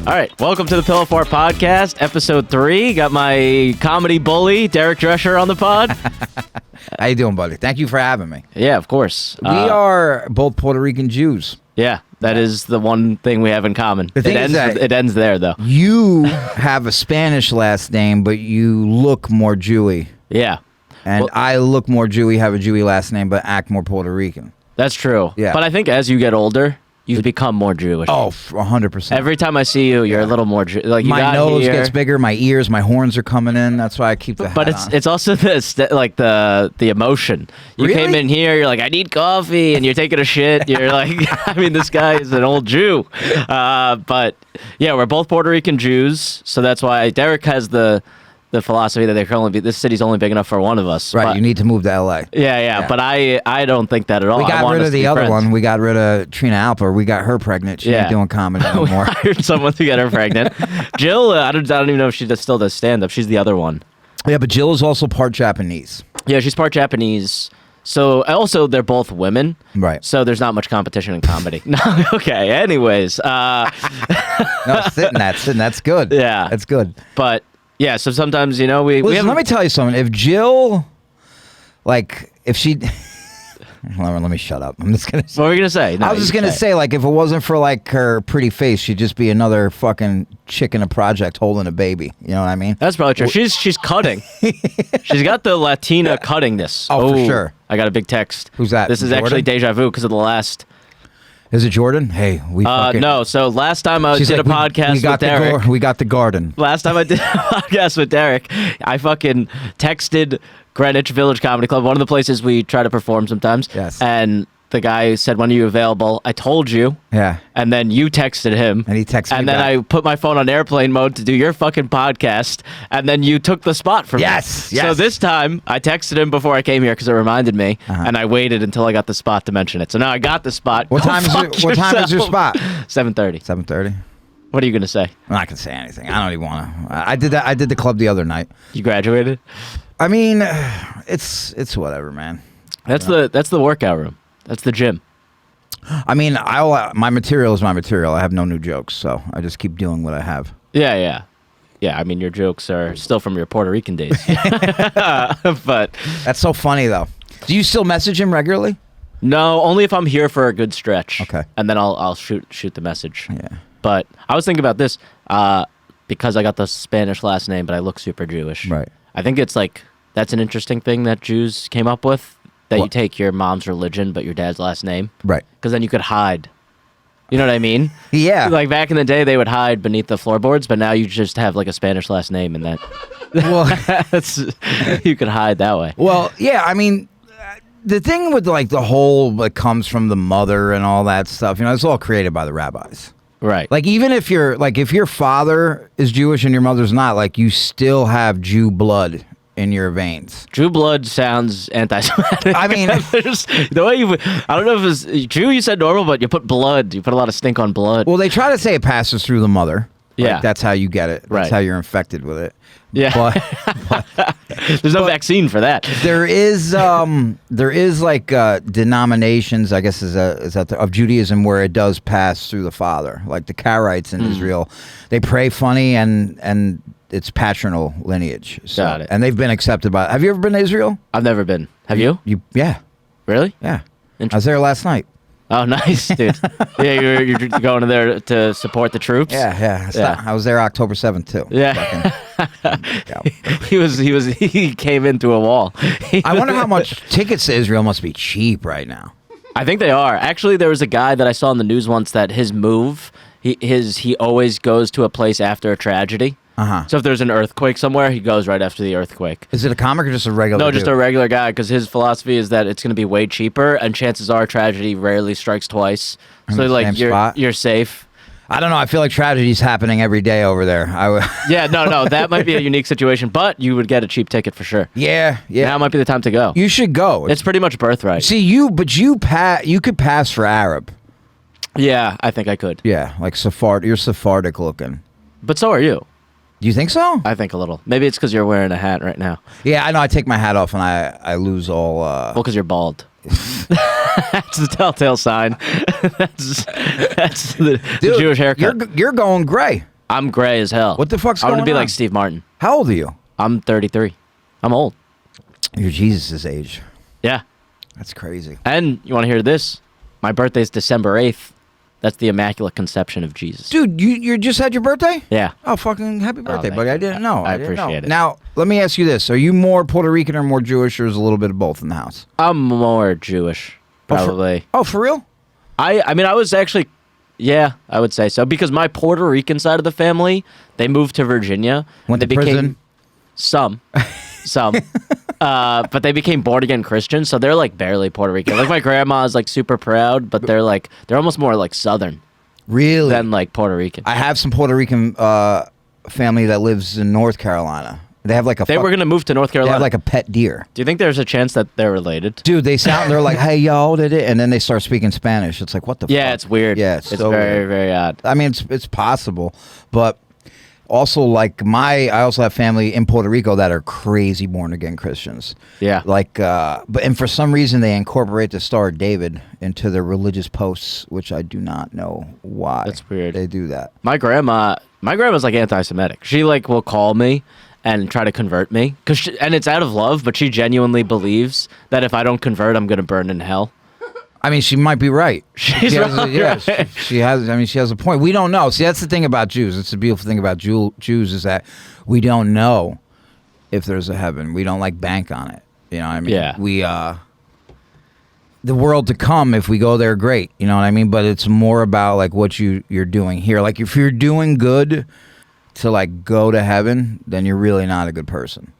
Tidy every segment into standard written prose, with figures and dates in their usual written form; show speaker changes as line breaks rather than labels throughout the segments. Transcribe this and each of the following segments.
All right, welcome to the Pillow Fort Podcast, episode 3. Got my comedy bully, Derek Drescher, on the pod.
How you doing, buddy? Thank you for having me.
Yeah, of course.
We are both Puerto Rican Jews.
Yeah, that is the one thing we have in common.
The thing is that
it ends there, though.
You have a Spanish last name, but you look more Jewy.
Yeah.
And
Well,
I look more Jewy, have a Jewy last name, but act more Puerto Rican.
that's true.
Yeah.
But I think as you get older, you become more Jewish.
Oh, 100%.
Every time I see you, you're a little more like you
my
got
nose
here.
gets bigger, my ears, my horns are coming in. That's why I keep the hat
But
on.
it's also this like the emotion. You
Really?
came in here, you're like, I need coffee, and you're taking a shit. You're like, I mean, this guy is an old Jew. But yeah, we're both Puerto Rican Jews, so that's why Derek has the philosophy that there can only be this city's only big enough for one of us.
Right,
But,
you need to move to L.A.
yeah. But I don't think that at all.
We
I
got
want
rid
us
of
to be
the other
friends.
one. We got rid of Trina Alper. We got her pregnant. She ain't doing comedy no
We
more.
hired someone to get her pregnant. Jill, I don't even know if she still does stand up. She's the other one.
Yeah, but Jill is also part Japanese.
Yeah, she's part Japanese. So also they're both women.
Right.
So there's not much competition in comedy. No, okay. Anyways,
No, sitting. That's good.
Yeah.
That's good.
but yeah. So sometimes we
Listen,
have.
let me tell you something. If Jill, if she, let me shut up. I'm just gonna.
What were you gonna say? No,
I was just
you
gonna
say.
say, if it wasn't for her pretty face, she'd just be another fucking chick in a project holding a baby. You know what I mean?
That's probably true. She's cutting. She's got the Latina cuttingness.
Oh, for sure.
I got a big text.
Who's that?
This is
Jordan?
actually deja vu because of the last.
Is it Jordan? Hey, we fucking.
No. So last time I
She's
did
like,
a podcast
we got
with Derek.
we got the garden.
Last time I did a podcast with Derek, I fucking texted Greenwich Village Comedy Club, one of the places we try to perform sometimes.
Yes.
And the guy said, when are you available? I told you.
Yeah.
And then you texted him.
And he texted me
And then
back.
I put my phone on airplane mode to do your fucking podcast. And then you took the spot from me.
Yes,
So
yes.
this time, I texted him before I came here because it reminded me.
Uh-huh.
And I waited until I got the spot to mention it. So now I got the spot.
What
Go
time is
fuck
What time is your
yourself.
spot?
7:30.
7:30.
What are you going to say?
I'm not gonna say anything. I don't even want to. I did that. I did the club the other night.
You graduated?
I mean, it's whatever, man.
That's the workout room. That's the gym.
I mean, my material is my material. I have no new jokes, so I just keep doing what I have.
Yeah. I mean, your jokes are still from your Puerto Rican days. But
That's so funny, though. Do you still message him regularly?
no, only if I'm here for a good stretch.
Okay.
And then I'll shoot the message.
Yeah.
But I was thinking about this because I got the Spanish last name, but I look super Jewish.
Right.
I think it's that's an interesting thing that Jews came up with, that you
What?
take your mom's religion but your dad's last name.
Right.
Because then you could hide. You know what I mean?
Yeah.
Like back in the day, they would hide beneath the floorboards, but now you just have a Spanish last name, and you could hide that way.
Well, yeah. I mean, the thing with the whole comes from the mother and all that stuff. It's all created by the rabbis.
Right.
Even if if your father is Jewish and your mother's not, you still have Jew blood in your veins.
Jew blood sounds anti-Semitic.
I mean,
the way I don't know if it's Jew. You said normal, but you put blood. You put a lot of stink on blood.
well, they try to say it passes through the mother.
Yeah.
That's how you get it. That's
Right.
how you're infected with it.
Yeah.
But
There's no vaccine for that.
there is denominations, I guess, of Judaism where it does pass through the father. Like the Karaites in Israel, they pray funny and it's paternal lineage. So,
Got it.
And they've been accepted by. Have you ever been to Israel?
I've never been. Have you?
Yeah.
Really?
I was there last night.
Oh, nice, dude. Yeah, you're going in there to support the troops.
Yeah. I was there October 7th too.
Yeah.
Yeah.
He came into a wall.
I wonder how much tickets to Israel must be cheap right now.
I think they are. Actually, there was a guy that I saw in the news once that his move, he always goes to a place after a tragedy.
Uh-huh.
So if there's an earthquake somewhere, he goes right after the earthquake.
Is it a comic or just a regular
No, just
dude?
a regular guy, because his philosophy is that it's going to be way cheaper, and chances are tragedy rarely strikes twice.
In
So
the same spot?
you're safe.
I don't know. I feel like tragedy's happening every day over there.
Yeah, no, that might be a unique situation, but you would get a cheap ticket for sure.
Yeah.
Now might be the time to go.
You should go.
It's pretty much birthright.
See, you could pass for Arab.
Yeah, I think I could.
Yeah, you're Sephardic looking.
But so are you.
Do you think so?
I think a little. Maybe it's because you're wearing a hat right now.
Yeah, I know. I take my hat off and I lose all.
Well, because you're bald. That's the telltale sign. that's the
Dude,
Jewish haircut.
You're going gray.
I'm gray as hell.
What the fuck's
I want to
going
be
on?
like Steve Martin.
How old are you?
I'm 33. I'm old.
You're Jesus' age.
Yeah.
That's crazy.
And you want to hear this? My birthday's December 8th. That's the Immaculate Conception of Jesus.
Dude, you just had your birthday?
Yeah.
Oh, fucking happy birthday,
thank
buddy.
you.
I didn't know.
I
didn't know.
appreciate it.
Now, let me ask you this. Are you more Puerto Rican or more Jewish, or is a little bit of both in the house?
I'm more Jewish, probably.
Oh, for real?
I mean, I was actually, yeah, I would say so. Because my Puerto Rican side of the family, they moved to Virginia.
Went
they
to prison?
Some. But they became born-again Christians, so they're like barely Puerto Rican. Like my grandma's like super proud, but they're almost more like Southern.
Really?
Than like Puerto Rican.
I have some Puerto Rican family that lives in North Carolina. They have like a.
They were gonna move to North
They
Carolina.
have like a pet deer.
Do you think there's a chance that they're related?
Dude, they sound. They're like, "Hey, y'all did it," and then they start speaking Spanish. It's like, what the?
Yeah,
fuck?
it's weird.
Yeah, it's so
very,
weird.
very odd.
I mean, it's possible, but also like I also have family in Puerto Rico that are crazy born again Christians.
Yeah.
And for some reason they incorporate the Star of David into their religious posts, which I do not know why.
That's weird.
They do that.
My grandma's like anti-Semitic. She like will call me and try to convert me, and it's out of love, but she genuinely believes that if I don't convert, I'm gonna burn in hell.
I mean, she might be right.
She's
she
right.
she has. I mean, she has a point. We don't know. See, that's the thing about Jews. It's the beautiful thing about Jews is that we don't know if there's a heaven. We don't like bank on it. You know what I mean?
Yeah.
We the world to come. If we go there, great. You know what I mean? But it's more about like what you're doing here. Like if you're doing good to like go to heaven, then you're really not a good person.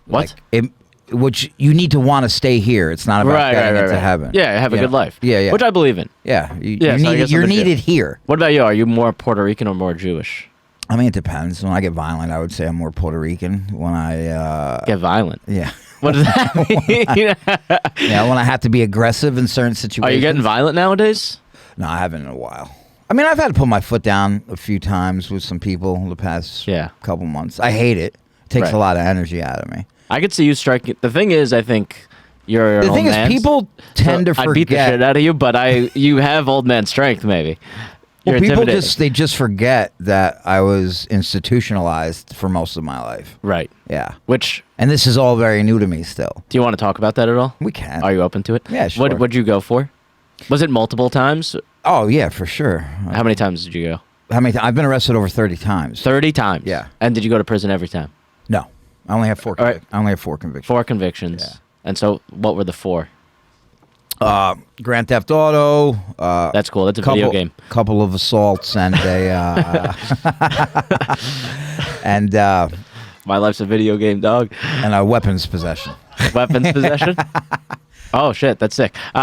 What?
Like, which you need to want to stay here. It's not about getting into heaven.
Yeah, have a good life.
Yeah.
Which I believe in.
Yeah,
So I guess
you're
I'm legit.
needed here.
What about you? Are you more Puerto Rican or more Jewish?
I mean, it depends. When I get violent, I would say I'm more Puerto Rican. When I
Get violent.
yeah,
What does that mean?
yeah, when I have to be aggressive in certain situations.
Are you getting violent nowadays?
No, I haven't in a while. I mean, I've had to put my foot down a few times with some people the past couple months. I hate it. It takes a lot of energy out of me.
I could see you striking. The thing is, I think you're
The
an
thing
old
is,
man,
people tend to
I beat the
forget.
shit out of you, but you have old man strength, maybe. You're
Well, people
intimidating.
just forget that I was institutionalized for most of my life.
Right.
Yeah,
Which,
and this is all very new to me still.
do you want to talk about that at all?
We can.
Are you open to it?
Yeah, sure.
What'd you go for? Was it multiple times?
Oh yeah, for sure.
How many times did you go?
How many? I've been arrested over 30 times.
30 times.
Yeah.
And did you go to prison every time?
No, I only have four.
All right.
I only have 4 convictions.
4 convictions.
Yeah.
And so, what were the 4?
Grand Theft Auto.
That's cool. That's a video game.
Couple of assaults and a and
My life's a video game, dog.
a weapons possession.
Weapons possession? Oh, shit. That's sick. Wait,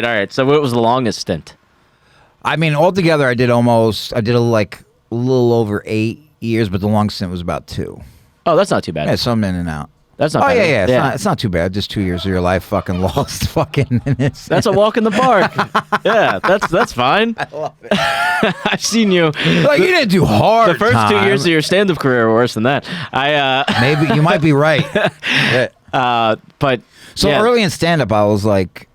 all right. So, what was the longest stint?
I mean, altogether, I did like a little over 8 years, but the longest stint was about 2.
Oh, that's not too bad.
Yeah, some in and out.
That's not
Oh
bad.
yeah. It's not too bad. Just 2 years of your life fucking lost. Fucking.
That's a walk in the park. Yeah, that's fine.
I love it.
I've seen you.
Like you didn't do hard.
The first 2 years of your stand-up career were worse than that.
Maybe you might be right. Yeah.
But
So
yeah.
early in stand-up, I was like,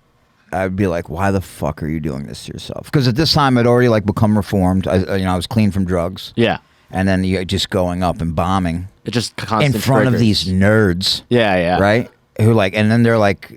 I'd be like, why the fuck are you doing this to yourself? Because at this time, I'd already like become reformed. I was clean from drugs.
Yeah,
And then you're just going up and bombing
it's just constant
in front of
triggers.
these nerds.
Yeah.
Right? Who like, and then they're like,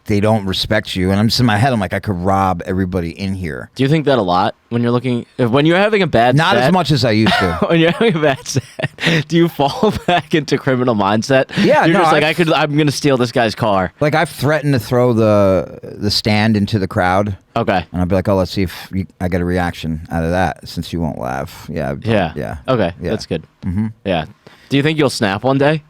they don't respect you. And I'm just in my head, I'm like, I could rob everybody in here.
Do you think that a lot when you're having a bad
Not
set?
as much as I used to.
When you're having a bad set, do you fall back into criminal mindset?
Yeah,
you're
no,
just like I'm gonna steal this guy's car.
Like I've threatened to throw the stand into the crowd.
Okay.
And I'll be like, oh, let's see if I get a reaction out of that since you won't laugh. Yeah.
Yeah. Okay,
Yeah.
that's good. Mm-hmm. Yeah. Do you think you'll snap one day?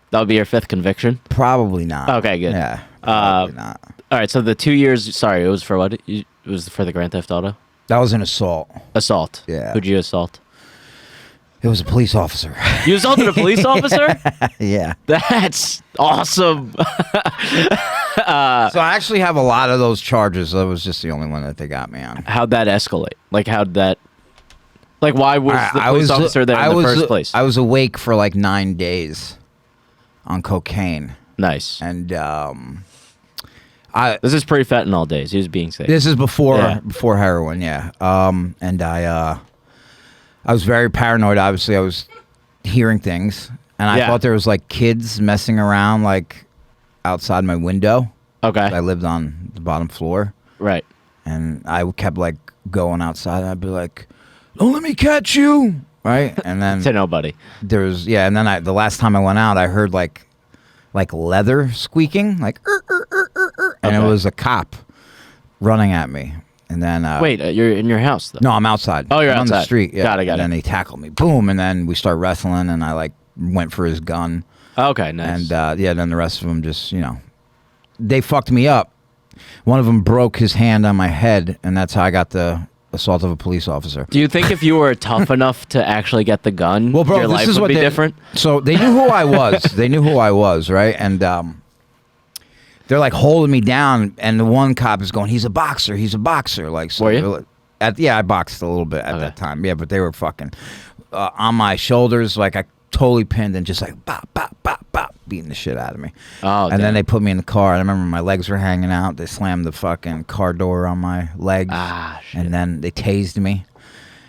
That'll be your 5th conviction.
Probably not.
Okay, good.
Yeah. Probably not.
All right. So the 2 years. Sorry, it was for what? It was for the Grand Theft Auto
That was an assault.
assault.
Yeah.
Who'd you assault?
It was a police officer.
You assaulted a police officer?
Yeah.
That's awesome.
So I actually have a lot of those charges. That was just the only one that they got me on.
How'd that escalate? Like, how'd that? Like, why was the police officer there in the first place?
I was awake for like 9 days on cocaine.
Nice.
And
This is pre-fentanyl days. He was being safe.
this is before
Yeah.
before heroin, yeah. And I was very paranoid. Obviously, I was hearing things, and I
Yeah.
thought there was like kids messing around like outside my window.
Okay.
I lived on the bottom floor,
Right.
and I kept like going outside. And I'd be like, "Don't let me catch you!" Right, and then
To nobody.
there was and then the last time I went out, I heard like leather squeaking, like and it
Okay.
was a cop running at me. And then
Wait, you're in your house though.
no, I'm outside.
Oh, you're
I'm on the
outside.
street. Yeah.
Got it, got
and
it.
then he tackled me, boom, and then we start wrestling, and I like went for his gun,
Okay, nice.
and then the rest of them just they fucked me up. One of them broke his hand on my head, and that's how I got the assault of a police officer.
Do you think if you were tough enough to actually get the gun,
Well, bro,
your
this
life
is
would
what
be
they,
different?
So they knew who I was. They knew who I was, right? And they're like holding me down, and the one cop is going, "He's a boxer. He's a boxer." Like, so
Were you?
I boxed a little bit at
Okay.
that time. Yeah, but they were fucking on my shoulders, like I totally pinned and just like bop, bop, bop, bop, beating the shit out of me.
Oh,
And then
damn.
they put me in the car. And I remember my legs were hanging out. They slammed the fucking car door on my legs.
Ah, shit.
And then they tased me.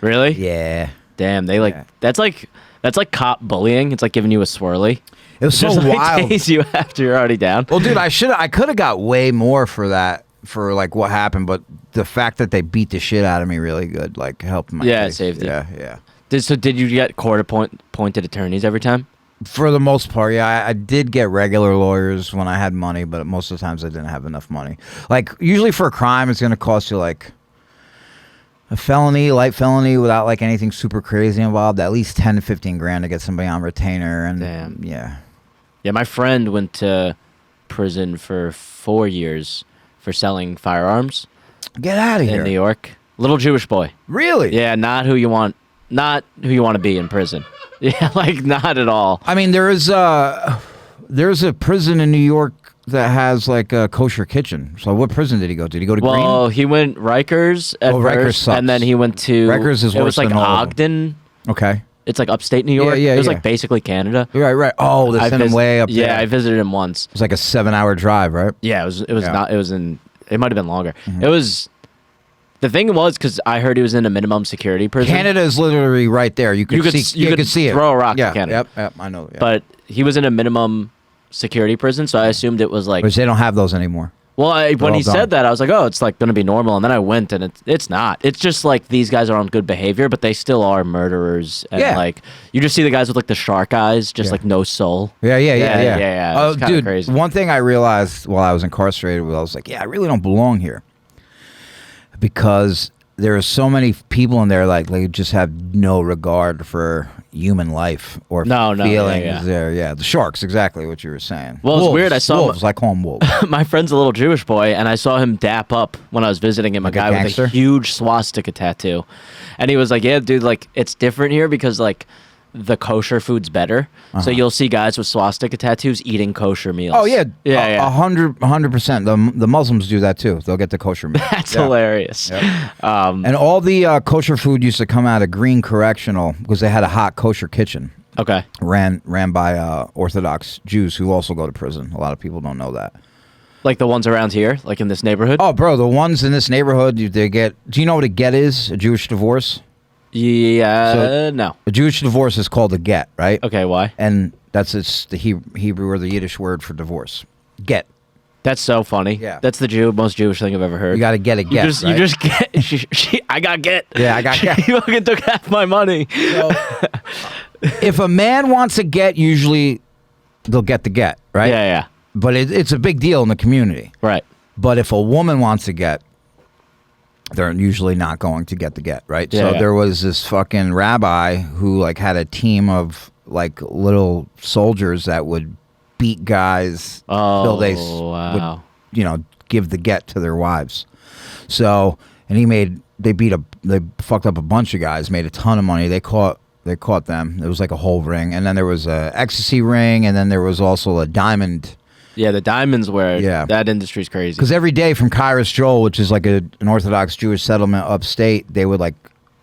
Really?
Yeah.
Damn, they like
Yeah.
that's like cop bullying. It's like giving you a swirly.
It was so
Just like
wild.
tase you after you're already down.
Well, dude, I could have got way more for that, for like what happened, but the fact that they beat the shit out of me really good, like helped my
Yeah, it
case.
saved it.
Yeah.
Did you get court appointed attorneys every time?
For the most part, yeah, I did get regular lawyers when I had money, but most of the times I didn't have enough money. Like usually for a crime, it's gonna cost you like a felony, light felony, without like anything super crazy involved, at least 10 to 15 grand to get somebody on retainer. And
Damn.
yeah.
Yeah, my friend went to prison for 4 years for selling firearms
Get out of
in
here.
New York. Little Jewish boy.
Really?
Yeah, not who you want to be in prison. Yeah, like not at all.
I mean, there's a prison in New York that has like a kosher kitchen. So what prison did he go to? Did he go to
Well, he went Rikers at
Rikers
first,
sucks.
and then he went to
Rikers is
it was
worse
like
than all of them.
Ogden.
Green? Okay.
It's like upstate New York.
yeah,
it was
yeah.
like basically Canada.
Right. Oh, they sent him way up there.
Yeah, I visited him once.
It was like a 7-hour drive, right?
Yeah, it was
Yeah. Mm-hmm.
not. It was in. It might have been longer. It was. The thing was, because I heard he was in a minimum security prison.
Canada is literally right there. You could see. You could see it.
throw a rock
Yeah.
to Canada.
Yep. I know. Yeah.
But he was in a minimum security prison, so I assumed it was like.
Which they don't have those anymore.
Well, when
all
he
done.
said that, I was like, oh, it's like going to be normal. And then I went, and it's not. It's just like these guys are on good behavior, but they still are murderers. And
Yeah.
like you just see the guys with like the shark eyes, just
Yeah.
like no soul.
Yeah.
Yeah,
Oh,
it's kinda
dude.
crazy.
One thing I realized while I was incarcerated was I was like, yeah, I really don't belong here, because there are so many people in there like they just have no regard for human life or
No, yeah,
feelings.
yeah.
There, yeah, the sharks, exactly what you were saying.
Well, it's
Wolves,
weird, I saw-
wolves. I call them wolves.
My friend's a little Jewish boy, and I saw him dap up when I was visiting him,
Like
a
a
guy with
gangster?
a huge swastika tattoo. And he was like, yeah, dude, like, it's different here because, like, the kosher food's better. So you'll see guys with swastika tattoos eating kosher meals.
Oh yeah,
Yeah.
100%. The Muslims do that too. They'll get the kosher meat.
That's
Yeah.
hilarious.
And all the kosher food used to come out of Green Correctional because they had a hot kosher kitchen
Okay.
ran by Orthodox Jews who also go to prison. A lot of people don't know that.
Like the ones around here, like in this neighborhood?
Oh, bro, the ones in this neighborhood, they get. Do you know what a get is? A Jewish divorce.
Yeah, no.
A Jewish divorce is called a get, right?
Okay, why?
And that's the Hebrew or the Yiddish word for divorce. Get.
That's so funny.
Yeah.
That's the most Jewish thing I've ever heard.
You got to get a
You
get.
just,
right?
you just get. I got get.
Yeah, I got get.
She fucking took half my money.
So, if a man wants a get, usually they'll get the get, right?
Yeah.
But it's a big deal in the community.
Right.
But if a woman wants a get, they're usually not going to get the get, right?
Yeah,
So
yeah.
there was this fucking rabbi who like had a team of like little soldiers that would beat guys till they
wow.
would, give the get to their wives. So, and they fucked up a bunch of guys, made a ton of money. They caught them. It was like a whole ring. And then there was a ecstasy ring, and then there was also a diamond.
Yeah, the diamonds where that industry's crazy.
Because every day from Kairos Joel, which is like an Orthodox Jewish settlement upstate, they would like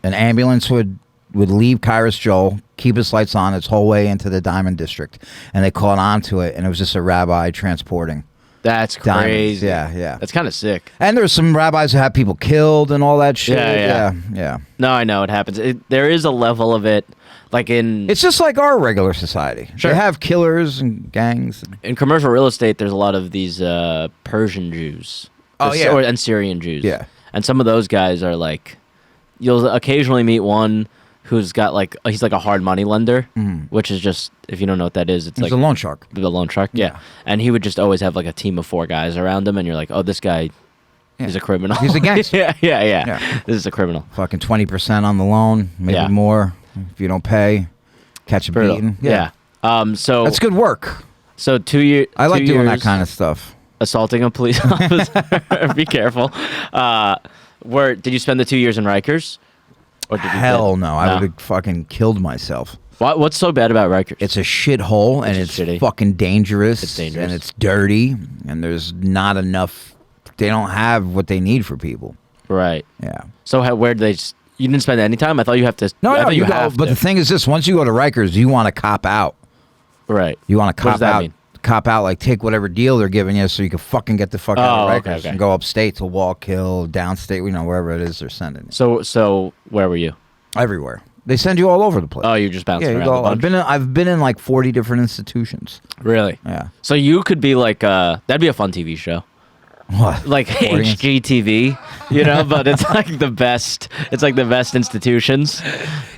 an ambulance would leave Kairos Joel, keep its lights on its whole way into the Diamond District, and they caught on to it, and it was just a rabbi transporting
That's
diamonds.
crazy.
Yeah.
That's kind of sick.
And there's some rabbis who have people killed and all that shit.
Yeah. No, I know it happens. There is a level of it, like in
It's just like our regular society.
Sure.
They have killers and gangs.
in commercial real estate. There's a lot of these Persian Jews,
Oh, yeah.
and Syrian Jews.
Yeah.
And some of those guys are like, you'll occasionally meet one who's got like he's like a hard money lender, which is just, if you don't know what that is, it's
He's
like
a loan shark.
the loan shark. Yeah. And he would just always have like a team of 4 guys around him, and you're like, oh, this guy, he's a criminal.
He's a gangster.
yeah. This is a criminal.
Fucking 20% on the loan, maybe
Yeah.
more. If you don't pay, catch a
Brutal.
beating.
Yeah. So
That's good work.
So 2 years.
I like doing that kind of stuff.
Assaulting a police officer. Be careful. Did you spend the 2 years in Rikers? Or did you
Hell no. I would have fucking killed myself.
What's so bad about Rikers?
It's a shithole, and it's
shitty.
fucking dangerous.
It's dangerous.
And it's dirty, and there's not enough. They don't have what they need for people.
Right.
Yeah.
So where did they? You didn't spend any time? I thought you have to.
No,
I thought
you go.
have
But
to.
the thing is this: once you go to Rikers, you want to cop out.
Right.
You want to
What does
cop
that
out.
mean?
Cop out, like take whatever deal they're giving you, so you can fucking get the fuck out of Rikers
okay.
and go upstate to Wallkill, downstate, wherever it is they're sending you.
So where were you?
Everywhere. They send you all over the place.
Oh, you're just bouncing
yeah,
around.
you go,
a bunch?
I've been in like 40 different institutions.
Really?
Yeah.
So you could be like that'd be a fun TV show.
What?
Like
Audience?
HGTV, but it's like the best. It's like the best institutions.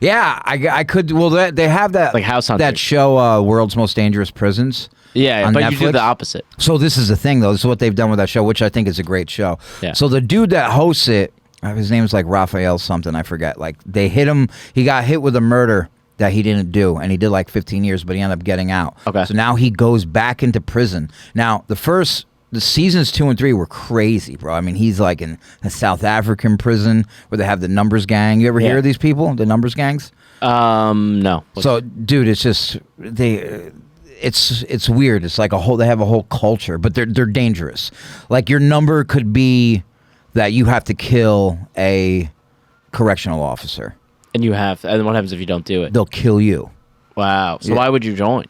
Yeah, I could. Well, they have that
Like House Hunters.
that show, World's Most Dangerous Prisons.
Yeah,
on
but you do
Netflix.
the opposite.
So this is the thing, though. This is what they've done with that show, which I think is a great show.
Yeah.
So the dude that hosts it, his name's like Raphael something, I forget. Like they hit him. He got hit with a murder that he didn't do, and he did like 15 years, but he ended up getting out.
Okay.
So now he goes back into prison. Now the seasons 2 and 3 were crazy, bro. I mean, he's like in a South African prison where they have the numbers gang. You ever hear of these people, the numbers gangs?
No.
So, dude, it's just it's weird. It's like they have a whole culture, but they're dangerous. Like your number could be that you have to kill a correctional officer.
And what happens if you don't do it?
They'll kill you
Wow. So
Yeah.
why would you join?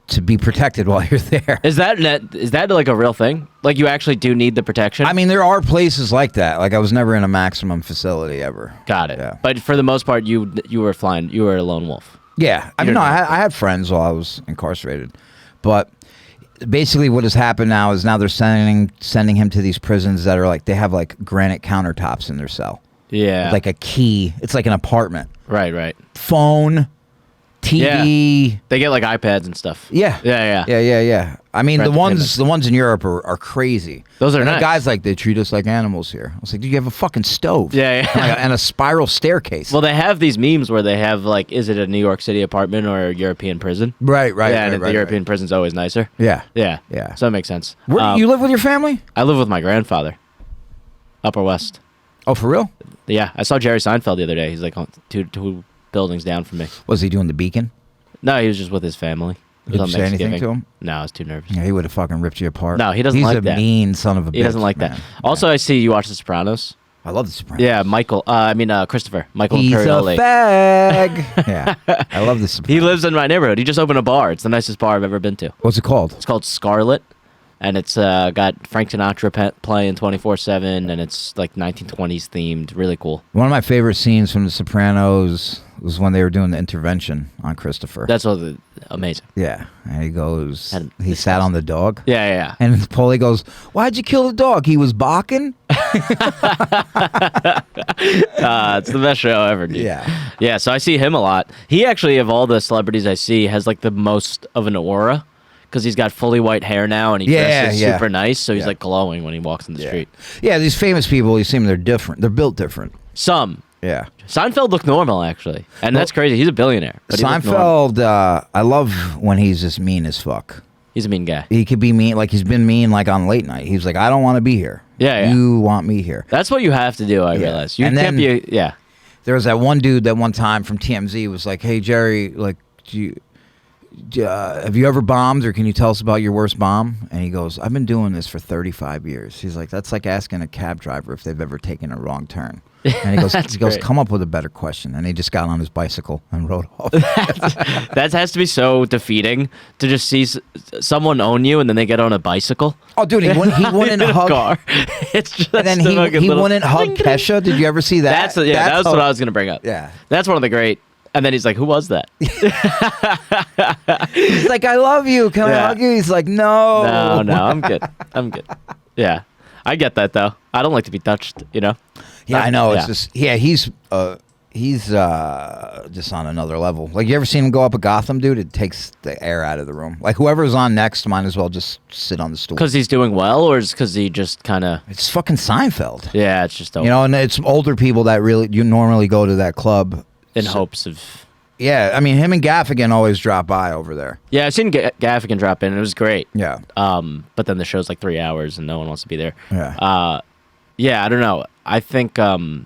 to be protected while you're there.
Is that like a real thing? Like you actually do need the protection?
I mean, there are places like that. Like I was never in a maximum facility ever.
Got it.
Yeah.
But for the most part, you were flying. You were a lone wolf.
Yeah, I mean, no, I had friends while I was incarcerated, but basically, what has happened now is they're sending him to these prisons that are like they have like granite countertops in their cell.
Yeah.
Like a key. It's like an apartment.
Right.
Phone, TV.
Yeah. They get like iPads and stuff.
Yeah.
Yeah.
I mean,
Right,
the ones in Europe are crazy.
Those are
and
nice.
The guys like they treat us like animals here. I was like, dude, you have a fucking stove.
Yeah.
and a spiral staircase.
Well, they have these memes where they have like, is it a New York City apartment or a European prison?
Right.
Yeah, and the European prison's always nicer.
Yeah.
Yeah.
Yeah.
So that makes sense.
Where you live with your family?
I live with my grandfather. Upper West.
Oh, for real?
Yeah. I saw Jerry Seinfeld the other day. He's like two buildings down from me.
Was he doing the Beacon?
No, he was just with his family. It was
Did
on
you say anything
Thanksgiving.
to him?
No, I was too nervous.
Yeah, he would have fucking ripped you apart.
No, he doesn't
He's
like
a
that.
mean son of a bitch.
He doesn't like
man.
that. Also, I see you watch The Sopranos.
I love The Sopranos.
Yeah, Christopher. Michael
He's
Imperioli.
a fag. Yeah, I love The Sopranos.
He lives in my neighborhood. He just opened a bar. It's the nicest bar I've ever been to.
What's it called?
It's called Scarlet, and it's got Frank Sinatra playing 24/7, and it's like 1920s themed. Really cool.
One of my favorite scenes from The Sopranos was when they were doing the intervention on Christopher.
That's amazing.
Yeah, and he goes,
And
he sat on the dog.
Yeah.
And Paulie goes, "Why'd you kill the dog? He was barking."
It's the best show ever, dude.
Yeah.
So I see him a lot. He actually, of all the celebrities I see, has like the most of an aura because he's got fully white hair now and he dresses super nice. So he's like glowing when he walks in the street.
Yeah, these famous people, you see them, they're different. They're built different.
Some.
Yeah.
Seinfeld looked normal, actually. And that's crazy. He's a billionaire. But he looked normal.
Seinfeld, I love when he's just mean as fuck.
He's a mean guy.
He could be mean, like he's been mean like on late night. He's like, I don't want to be here.
Yeah.
You want me here.
That's what you have to do, I realize. You
And
can't
then-
be, yeah.
There was that one dude that one time from TMZ was like, hey, Jerry, like, have you ever bombed, or can you tell us about your worst bomb? And he goes, I've been doing this for 35 years. He's like, that's like asking a cab driver if they've ever taken a wrong turn. And he goes, come up with a better question. And he just got on his bicycle and rode off.
That has to be so defeating to just see someone own you and then they get on a bicycle.
Oh, dude, he wouldn't hug.
Car. It's just
and then he wouldn't hug Kesha. Did you ever see that?
That's what I was going to bring up.
Yeah.
That's one of the great. And then he's like, who was that?
He's like, I love you. Can I hug you? He's like, no.
No, I'm good. Yeah. I get that, though. I don't like to be touched, you know?
Yeah, I know. It's just, he's just on another level. Like, you ever seen him go up a Gotham, dude? It takes the air out of the room. Like, whoever's on next might as well just sit on the stool.
Because he's doing well, or is it because he just kind of...
It's fucking Seinfeld.
Yeah, it's just...
You know, and it's older people that you normally go to that club.
In hopes of...
Yeah, I mean, him and Gaffigan always drop by over there.
Yeah, I've seen Gaffigan drop in. It was great.
Yeah.
But then the show's like 3 hours and no one wants to be there.
Yeah.
Yeah, I don't know. I think the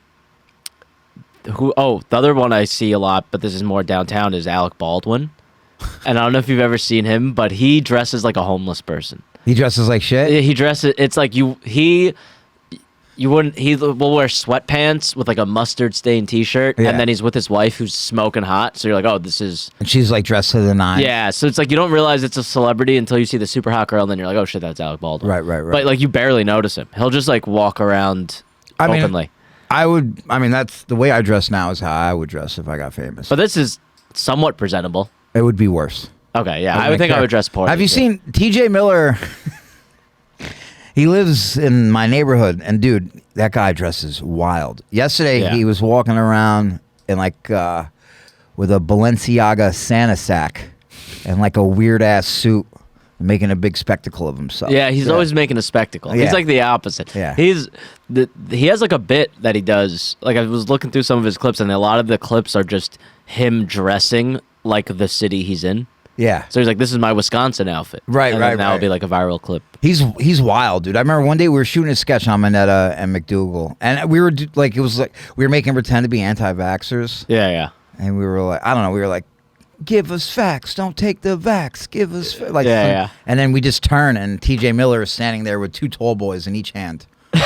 other one I see a lot, but this is more downtown, is Alec Baldwin. And I don't know if you've ever seen him, but he dresses like a homeless person.
He dresses like shit?
He dresses... It's like he will wear sweatpants with like a mustard stained t-shirt, and then he's with his wife who's smoking hot, so you're like, oh, this is...
And she's like dressed to the nines.
Yeah, so it's like you don't realize it's a celebrity until you see the super hot girl, and then you're like, oh shit, that's Alec Baldwin.
Right.
But like you barely notice him. He'll just like walk around openly.
That's the way I dress now is how I would dress if I got famous.
But this is somewhat presentable.
It would be worse.
Okay, yeah, I would think I would dress poorly.
Have you seen TJ Miller? He lives in my neighborhood, and dude, that guy dresses wild. Yesterday, he was walking around in like with a Balenciaga Santa sack and like a weird ass suit, making a big spectacle of himself.
Yeah, he's always making a spectacle. He's like the opposite.
Yeah,
he has like a bit that he does. Like I was looking through some of his clips, and a lot of the clips are just him dressing like the city he's in.
Yeah.
So he's like, this is my Wisconsin outfit.
Right.
That would be like a viral clip.
He's wild, dude. I remember one day we were shooting a sketch on Minetta and McDougal, and we were like, it was like we were making pretend to be anti-vaxxers.
Yeah.
And we were like, I don't know, we were like, give us facts, don't take the vax, give us like.
Yeah.
And then we just turn, and TJ Miller is standing there with 2 tall boys in each hand. And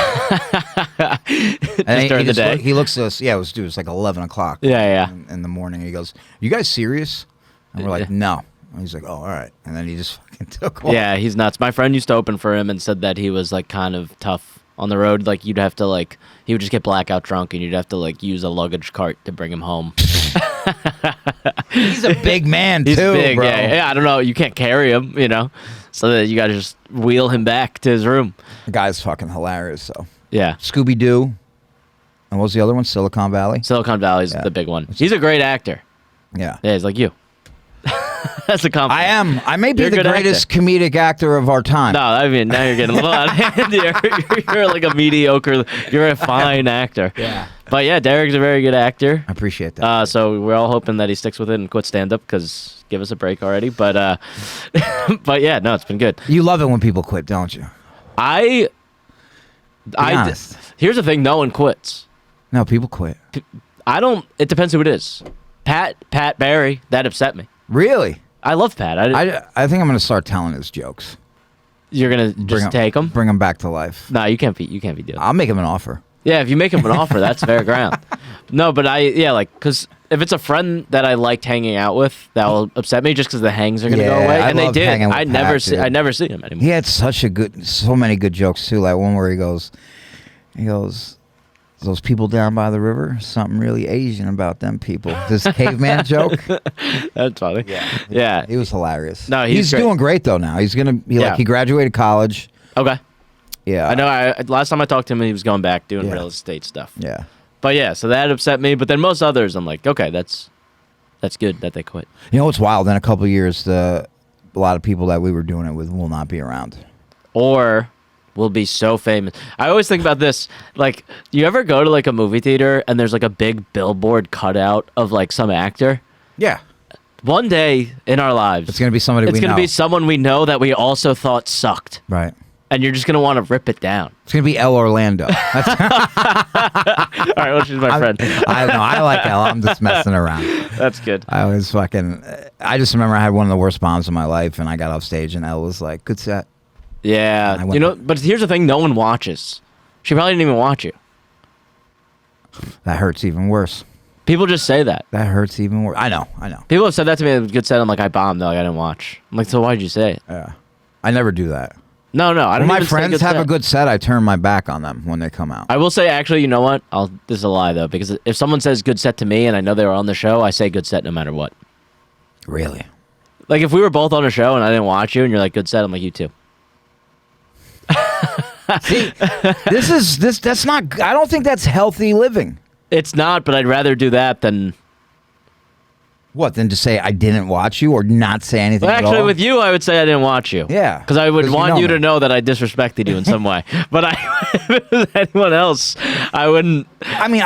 during the day.
He looks at us. Yeah, it was like 11 o'clock.
Yeah.
In the morning, he goes, "You guys serious?" And we're like, "No." And he's like, "Oh, all right." And then he just fucking took off.
Yeah, he's nuts. My friend used to open for him and said that he was like kind of tough on the road. Like you'd have to like he would just get blackout drunk and you'd have to like use a luggage cart to bring him home.
He's a big man too,
He's big,
bro.
Yeah. I don't know. You can't carry him, you know, so that you got to just wheel him back to his room.
The guy's fucking hilarious. So
yeah,
Scooby Doo. And what was the other one? Silicon Valley.
Silicon Valley's the big one. He's a great actor.
Yeah.
Yeah, he's like you. That's a compliment.
I am. I may be
You're
the greatest comedic actor of our time.
No, I mean, now you're getting a little out of hand. You're like a mediocre, you're a fine actor.
Yeah.
But yeah, Derek's a very good actor.
I appreciate that.
So we're all hoping that he sticks with it and quits stand-up because give us a break already. But but yeah, no, it's been good.
You love it when people quit, don't you? Be honest.
Here's the thing, no one quits.
No, people quit.
It depends who it is. Pat Barry, that upset me.
Really?
I love Pat.
I think I'm going to start telling his jokes.
You're going to just take them?
Bring him back to life.
No, you can't be doing that.
I'll make him an offer.
Yeah, if you make him an offer, that's fair ground. No, but because if it's a friend that I liked hanging out with, that will upset me just because the hangs are going to go away. And they did. I never see him anymore.
He had so many good jokes too. Like one where he goes, those people down by the river, something really Asian about them people. This caveman joke.
That's funny. Yeah.
He was hilarious.
No,
he's doing great though now. He's gonna be he graduated college.
Okay.
Yeah.
I know. Last time I talked to him, he was going back doing real estate stuff.
Yeah.
But yeah, so that upset me. But then most others, I'm like, okay, that's good that they quit.
You know what's wild? In a couple of years, a lot of people that we were doing it with will not be around.
Or will be so famous. I always think about this. Like, you ever go to like a movie theater and there's like a big billboard cutout of like some actor?
Yeah.
One day in our lives,
it's going to be somebody we know.
It's going to be someone we know that we also thought sucked.
Right.
and you're just gonna want to rip it down.
It's gonna be El Orlando. That's,
All right, well, she's my friend.
I know. I like El. I'm just messing around.
That's good.
I just remember I had one of the worst bombs of my life, and I got off stage, and Elle was like, "Good set."
Yeah, but here's the thing: no one watches. She probably didn't even watch you.
That hurts even worse.
People just say that.
That hurts even worse. I know.
People have said that to me. Good set. I'm like, I bombed. Though. I didn't watch. I'm like, so why did you say it?
Yeah, I never do that.
No, I don't.
When my
even
friends
say
have
set.
a good set, I turn my back on them when they come out.
I will say, actually, you know what? This is a lie though, because if someone says good set to me and I know they were on the show, I say good set no matter what.
Really?
Like if we were both on a show and I didn't watch you and you're like good set, I'm like you too.
See, that's not. I don't think that's healthy living.
It's not, but I'd rather do that than.
What, than to say I didn't watch you or not say anything
Well,
at
actually,
all?
with you, I would say I didn't watch you.
Yeah.
Because I would
'Cause you
want
know
you
me.
to know that I disrespected you in some way. But if it was anyone else, I wouldn't.
I mean,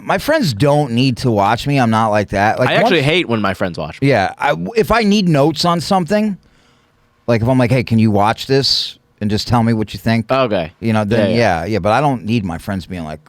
my friends don't need to watch me. I'm not like that. Like
I actually hate when my friends watch me.
Yeah. If I need notes on something, like if I'm like, hey, can you watch this and just tell me what you think?
Okay.
Then yeah. But I don't need my friends being like,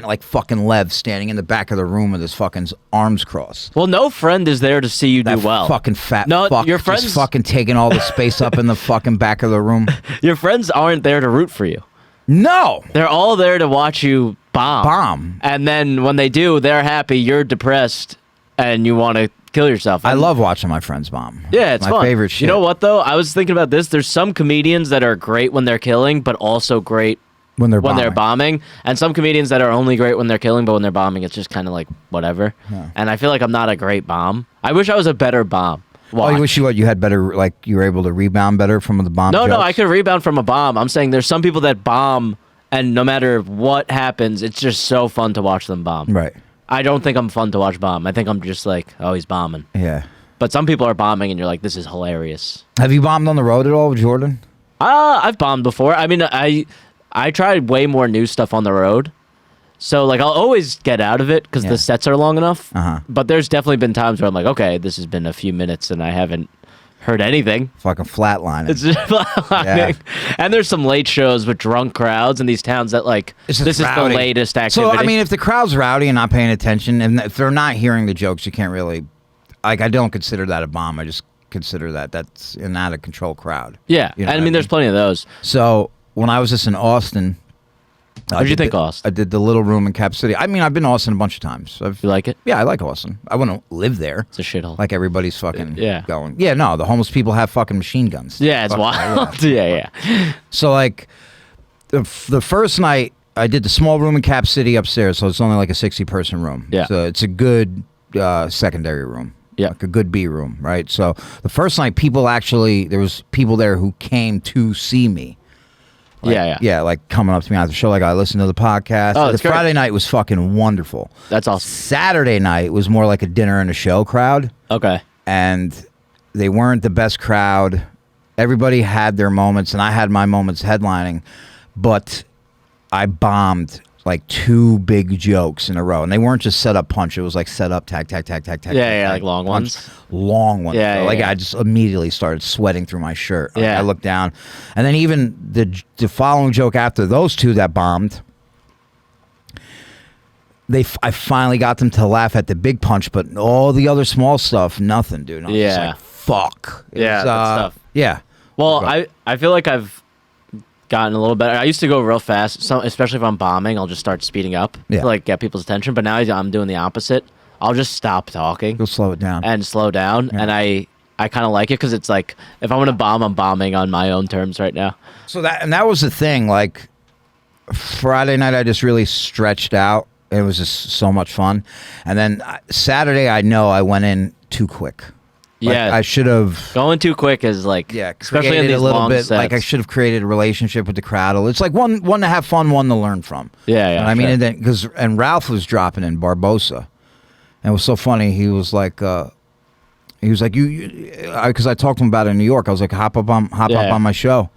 like fucking Lev standing in the back of the room with his fucking arms crossed.
Well, no friend is there to see you do well.
Fucking fat
No,
fuck
your friends
just fucking taking all the space up in the fucking back of the room.
Your friends aren't there to root for you.
No.
They're all there to watch you bomb. And then when they do, they're happy, you're depressed, and you want to kill yourself.
I love watching my friends bomb.
Yeah, it's
my
fun.
favorite shit.
You know what, though? I was thinking about this. There's some comedians that are great when they're killing, but also great
when they're
bombing. And some comedians that are only great when they're killing, but when they're bombing, it's just kind of like whatever. Yeah. And I feel like I'm not a great bomb. I wish I was a better bomb. Watch.
Oh, you wish you had better, like you were able to rebound better from the bomb?
No, I could rebound from a bomb. I'm saying there's some people that bomb, and no matter what happens, it's just so fun to watch them bomb.
Right.
I don't think I'm fun to watch bomb. I think I'm just like, oh, he's bombing.
Yeah.
But some people are bombing, and you're like, this is hilarious.
Have you bombed on the road at all with Jordan?
I've bombed before. I mean, I tried way more new stuff on the road. So, like, I'll always get out of it because the sets are long enough.
Uh-huh.
But there's definitely been times where I'm like, okay, this has been a few minutes and I haven't heard anything.
Fucking flatlining.
It's just flatlining. Yeah. And there's some late shows with drunk crowds in these towns that, like, this is the latest activity.
So, I mean, if the crowd's rowdy and not paying attention, and if they're not hearing the jokes, you can't really... Like, I don't consider that a bomb. I just consider that's an out-of-control crowd.
Yeah.
You know
I mean, there's plenty of those.
So... When I was just in Austin,
what did you think of Austin?
I did the little room in Cap City. I mean, I've been to Austin a bunch of times.
You like it?
Yeah, I like Austin. I wouldn't live there.
It's a shithole.
Like everybody's fucking going. Yeah, no, the homeless people have fucking machine guns.
Yeah, it's wild. Yeah.
So like, the first night I did the small room in Cap City upstairs, so it's only like a 60-person room.
Yeah.
So it's a good secondary room.
Yeah.
Like a good B room, right? So the first night, there was people there who came to see me. Like, yeah, like coming up to me after the show, like I listened to the podcast.
Oh,
the Friday night was fucking wonderful.
That's awesome.
Saturday night was more like a dinner and a show crowd.
Okay.
And they weren't the best crowd. Everybody had their moments, and I had my moments headlining, but I bombed like 2 big jokes in a row, and they weren't just set up punch. It was like set up tag.
Yeah, like long
punch,
ones.
Long ones.
Yeah,
like
yeah.
I just immediately started sweating through my shirt.
Yeah.
I looked down, and then even the following joke after those 2 that bombed, I finally got them to laugh at the big punch, but all the other small stuff, nothing, dude. I was just like, fuck.
That's tough.
Yeah.
Well, I feel like I've gotten a little better. I used to go real fast, especially if I'm bombing. I'll just start speeding up to like get people's attention. But now I'm doing the opposite. I'll just stop talking.
You'll slow it down.
And slow down. Yeah. And I kind of like it because it's like if I'm gonna bomb, I'm bombing on my own terms right now.
So that was the thing. Like Friday night, I just really stretched out. It was just so much fun. And then Saturday, I know I went in too quick. Like,
yeah,
I should have
going too quick is like especially in these
a little
long
bit.
sets.
Like I should have created a relationship with the crowd. It's like one to have fun, one to learn from.
Yeah.
And I mean, and then and Ralph was dropping in Barbosa, and it was so funny. He was like, you, because I talked to him about it in New York. I was like, hop up on my show.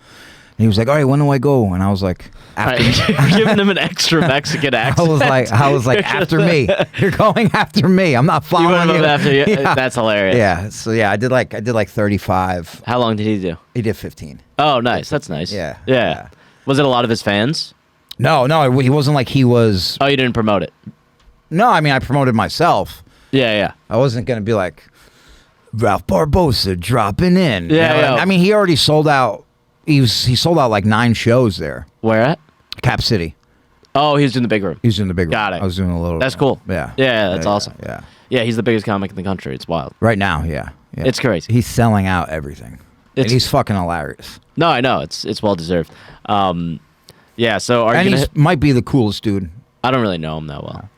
he was like, all right, when do I go? And I was like, after
You're giving him an extra Mexican accent.
I was like, after me. You're going after me. I'm not
You
following
went
you.
after you.
Yeah.
That's hilarious.
Yeah. So yeah, I did like 35.
How long did he do?
He did 15.
Oh, nice. That's nice.
Yeah.
Yeah. Was it a lot of his fans?
No, he wasn't like he was.
Oh, you didn't promote it?
No, I mean, I promoted myself.
Yeah, yeah.
I wasn't going to be like, Ralph Barbosa dropping in.
Yeah,
You know?
yeah.
I mean, he already sold out. He sold out like 9 shows there.
Where at?
Cap City.
Oh, he was in the big room.
He was in the big room.
Got it.
I was doing a little.
That's cool.
Yeah.
Yeah, that's awesome.
Yeah.
Yeah, he's the biggest comic in the country. It's wild.
Right now, yeah.
It's crazy.
He's selling out everything. And
It's-
he's fucking hilarious.
No, I know. It's well deserved. Yeah, so are
And
you
he
gonna
might be the coolest dude.
I don't really know him that well.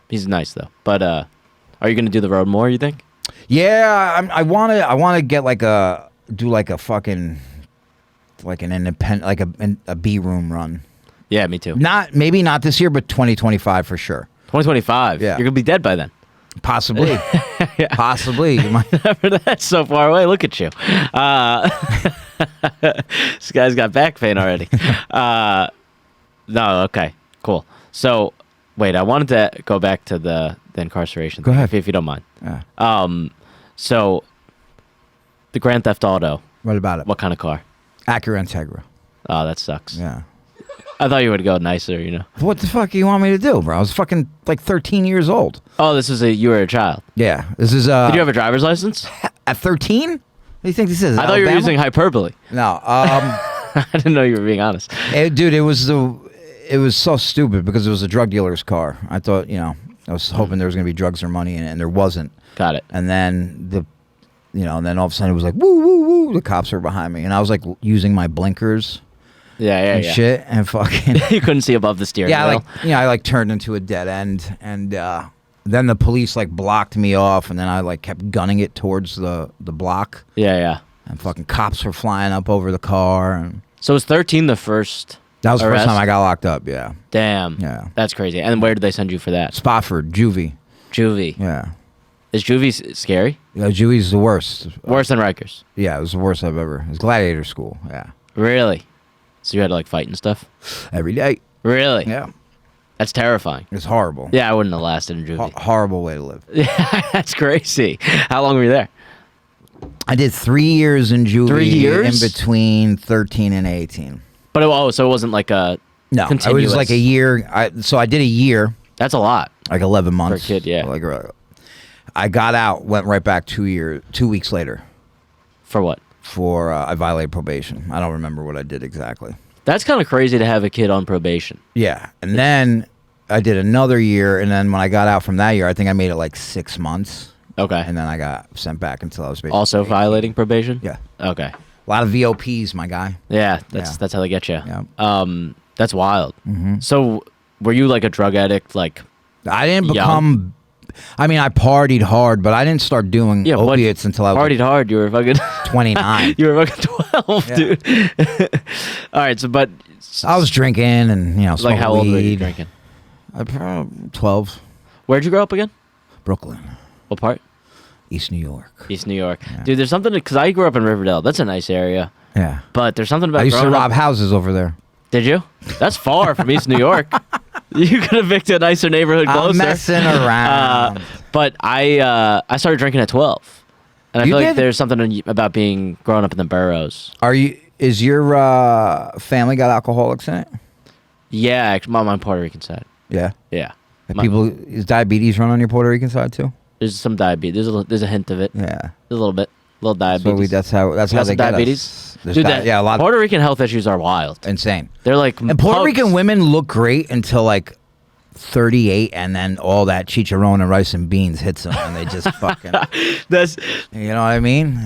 He's nice though. But are you going to do the road more, you think?
Yeah, I want to get like an independent, like a B room run.
Yeah, me too.
Maybe not this year, but 2025 for sure.
2025.
Yeah.
You're going to be dead by then.
Possibly. Possibly. You might-
That's so far away. Look at you. This guy's got back pain already. No, okay. Cool. So, wait, I wanted to go back to the incarceration
Go
thing,
ahead.
if you don't mind.
Yeah.
So, the Grand Theft Auto,
What about it?
what kind of car?
Acura Integra.
Oh, that sucks.
Yeah.
I thought you would go nicer, you know.
What the fuck do you want me to do, bro? I was fucking like 13 years old.
Oh, you were a child.
Yeah. This is
Did you have a driver's license?
at 13? What do you think this is?
I thought you were
Alabama?
using hyperbly.
No.
I didn't know you were being honest.
Dude, it was so stupid because it was a drug dealer's car. I thought, I was hoping there was going to be drugs or money in it, and there wasn't.
Got it.
And then and then all of a sudden it was like, woo, woo, woo. The cops were behind me, and I was like using my blinkers
Yeah,
and
yeah.
shit, and fucking
You couldn't see above the steering wheel.
I like turned into a dead end, and then the police like blocked me off, and then I like kept gunning it towards the block,
Yeah, yeah.
and fucking cops were flying up over the car, and
So was 13 the first
that was the
arrest?
first time I got locked up. Yeah,
Damn.
Yeah.
That's crazy. And where did they send you for that?
Spofford, juvie.
Juvie.
Yeah,
Is juvie scary?
juvie's the worst.
Worse than Rikers?
Yeah, it was the worst I've ever. It was gladiator school. Yeah,
Really? So you had to like fight and stuff?
every day.
Really?
Yeah,
That's terrifying.
it's horrible.
Yeah, I wouldn't have lasted in juvie.
Horrible way to live.
Yeah, that's crazy. How long were you there?
I did 3 years in juvie.
3 years?
In between 13 and 18.
But so it wasn't like a
No, it
continuous.
was like a year. So I did a year,
That's a lot.
like 11 months.
kid, yeah.
Like, I got out, went right back 2 weeks later
For what?
for I violated probation. I don't remember what I did exactly.
That's kind of crazy to have a kid on probation.
Yeah, and then I did another year, and then when I got out from that year, I think I made it like 6 months,
Okay.
and then I got sent back until I was basically
Also
18.
violating probation?
Yeah,
Okay.
a lot of VOPs, my guy.
Yeah, that's
Yeah.
how they get you.
Yeah.
That's wild.
Mm-hmm.
So, were you like a drug addict? Like,
I didn't
Young?
become. I mean, I partied hard, but I didn't start doing
yeah, what-
opiates until I was
partied hard. You were fucking
29.
you were fucking 12,
Yeah.
dude. All right, so but
I was drinking and
like
smoking
how old
weed.
were you drinking?
I probably 12.
Where'd you grow up again?
Brooklyn,
What part?
East New York.
East New York.
Yeah.
Dude, there's something because I grew up in Riverdale. That's a nice area,
Yeah,
but there's something about
I used to
growing
rob
up.
houses over there.
Did you? That's far from East New York. You could have picked a nicer neighborhood
I'm
closer.
messing around.
But I started drinking at 12, and I
You
feel like
did?
there's something about being growing up in the boroughs.
Is your family got alcoholics in it?
Yeah, actually, my Puerto Rican side.
Yeah.
Yeah,
Is diabetes run on your Puerto Rican side too?
there's some diabetes. There's a hint of it.
Yeah.
There's a little bit, little diabetes.
So that's how
You got
they
some
get
diabetes?
us. There's
Dude,
yeah, a lot.
Puerto Rican health issues are wild.
Insane.
They're like
And Puerto
pugs.
Rican women look great until like 38, and then all that chicharron and rice and beans hits them, and they just fucking.
That's.
You know what I mean?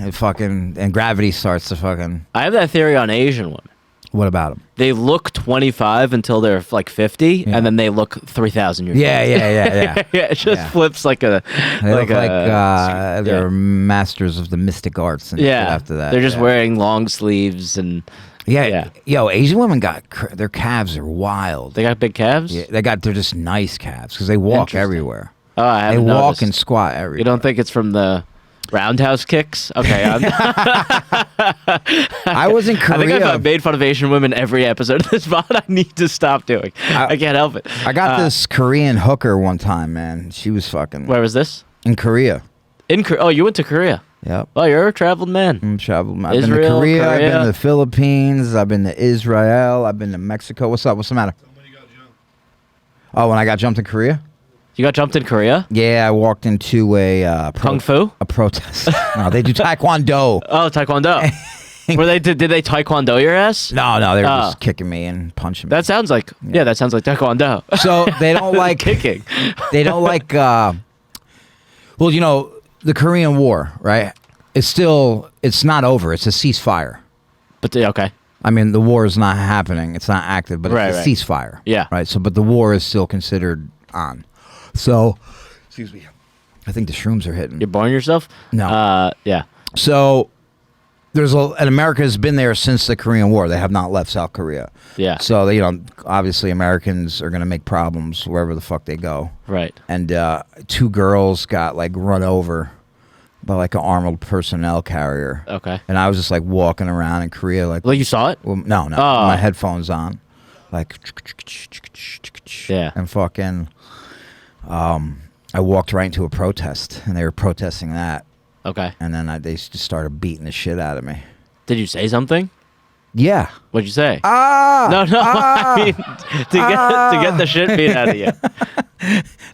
And gravity starts to fucking.
I have that theory on Asian women.
What about them?
They look 25 until they're like 50,
Yeah.
and then they look 3,000 years
Yeah,
old.
yeah.
Yeah, it just
Yeah.
flips like a.
They look like
yeah.
they're masters of the mystic arts and shit
Yeah,
after that.
they're just
yeah.
wearing long sleeves and
Yeah. Yo, Asian women got their calves are wild.
they got big calves.
Yeah, they're just nice calves because they walk
Interesting.
everywhere.
Oh, I
They
haven't
walk
noticed.
and squat everywhere.
You don't think it's from the Roundhouse kicks. Okay.
I was in
I think
Korea.
I've made fun of Asian women every episode of this pod. I need to stop doing. I can't help it.
I got this Korean hooker one time, man. She was fucking
Where was this?
in Korea.
In Korea. Oh, you went to Korea.
Yep.
Oh, you're a traveled man.
I'm traveling. I've been to
Israel,
Korea, I've been
Korea.
to the Philippines, I've been to Israel, I've been to Mexico. What's up? What's the matter?
Somebody got jumped.
Oh, when I got jumped in Korea?
You got jumped in Korea?
Yeah, I walked into a
Kung Fu?
a protest. No, they do taekwondo.
Oh, Taekwondo. Did they Taekwondo your ass?
No, they were
Oh.
just kicking me and punching me.
That sounds like that sounds like Taekwondo.
So they don't like
Kicking.
They don't like. Well, you know, the Korean War, right? It's not over. It's a ceasefire.
But okay.
I mean, the war is not happening. It's not active, but
Right,
it's a
right.
ceasefire.
Yeah.
Right. So, but the war is still considered on. So, excuse me. I think the shrooms are hitting.
You're boring yourself?
No.
Yeah.
So, and America has been there since the Korean War. They have not left South Korea.
Yeah.
So, obviously Americans are going to make problems wherever the fuck they go.
Right.
And 2 girls got like run over by like an armored personnel carrier.
Okay.
And I was just like walking around in Korea, like,
Well, you saw it?
well, no,
Oh.
my headphones on, like,
Yeah.
and fucking, I walked right into a protest, and they were protesting that,
Okay.
and then they just started beating the shit out of me.
Did you say something?
Yeah.
What'd you say?
Ah.
No.
Ah,
I mean, to get the shit beat out of you.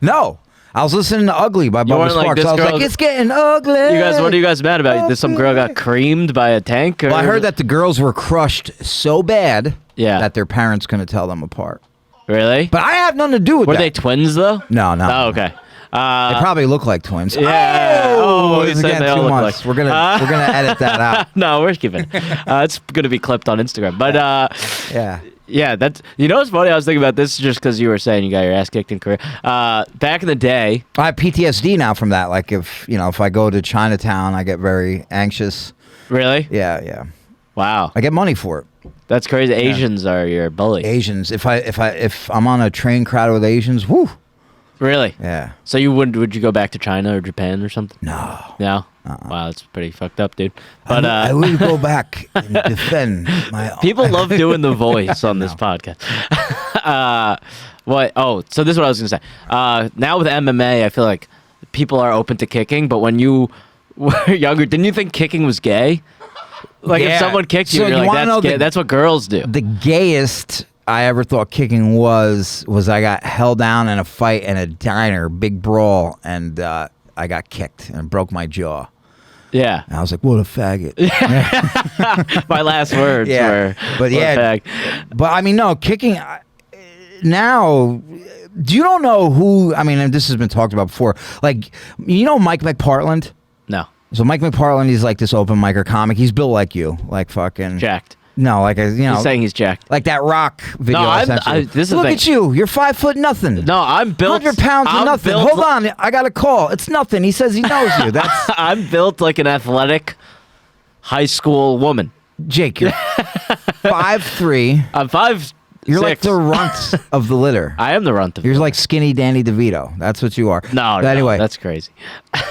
no. I was listening to "Ugly" by Bubba
weren't like,
Sparks.
this
I was
girl-
like, "It's getting ugly."
You guys, what are you guys mad about? Did some girl got creamed by a tank? Or?
Well, I heard that the girls were crushed so bad
Yeah.
that their parents couldn't tell them apart.
Really?
But I have nothing to do with
Were
that.
they twins though?
No.
Oh, okay.
They probably look like twins.
Yeah. Oh,
this
you
is
said
getting
they all
too
look
much.
like-
We're gonna edit that out.
No, we're keeping it. It's going to be clipped on Instagram. But
Yeah.
yeah, that's what's funny. I was thinking about this just because you were saying you got your ass kicked in Korea. Back in the day,
I have PTSD now from that. Like if I go to Chinatown, I get very anxious.
really?
Yeah.
Wow,
I get money for it.
that's crazy. Asians are your bully.
Asians. If I'm on a train crowded with Asians, whoo.
Really?
Yeah.
So would you go back to China or Japan or something?
No.
No. Wow, that's pretty fucked up, dude. But
I will go back and defend my.
people love doing the voice on this podcast. What? Oh, so this is what I was gonna say. Now with MMA, I feel like people are open to kicking, but when you were younger, didn't you think kicking was gay? Like if
Yeah.
someone kicked you,
So
you're
you
like,
wanna
that's
know
gay.
the-
That's what girls do.
The gayest I ever thought kicking was I got held down in a fight in a diner, big brawl, and I got kicked and broke my jaw.
Yeah.
And I was like, "What a faggot!"
My last words
Yeah.
were.
But
"What a
yeah,
fag."
But I mean, no kicking. Now, you don't know who. I mean, and this has been talked about before. Like, Mike McPartland.
No.
So Mike McPartland, he's like this open micer comic. He's built like you, like fucking
Jacked.
No, like
He's saying he's jacked.
like that rock video.
No,
I
I'm-
sent you.
this is the
Look
thing.
at you. You're 5 foot nothing.
No, I'm built.
100 pounds of
I'm
nothing.
built-
Hold on, I got a call. It's nothing. He says he knows you. That's
I'm built like an athletic high school woman.
Jake. You're 5'3".
I'm 5'6".
You're like the runt of the litter.
I am the runt of.
You're like skinny Danny DeVito. That's what you are.
No,
But
no,
anyway,
that's crazy.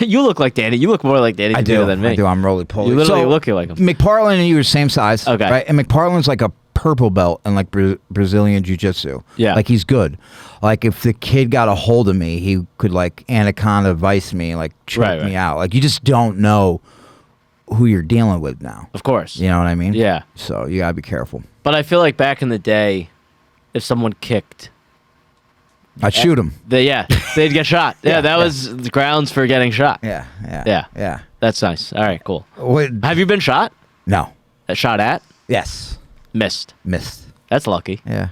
You look like Danny. You look more like Danny
I
DeVito
do.
than me.
I do. I'm roly poly.
You literally look like him.
McPartland and you are same size.
Okay.
Right. And McPartland's like a purple belt in like Brazilian jiu-jitsu.
Yeah.
Like he's good. Like if the kid got a hold of me, he could like anaconda vice me, like choke
Right,
me
right.
out. Like you just don't know who you're dealing with now.
Of course.
You know what I mean?
Yeah.
So you gotta be careful.
But I feel like back in the day, if someone kicked,
I'd shoot him.
they'd get shot. Yeah, that was the grounds for getting shot.
Yeah.
Yeah. That's nice. All right, cool.
Wait,
Have you been shot?
no.
Shot at?
Yes.
Missed.
Missed.
That's lucky.
Yeah.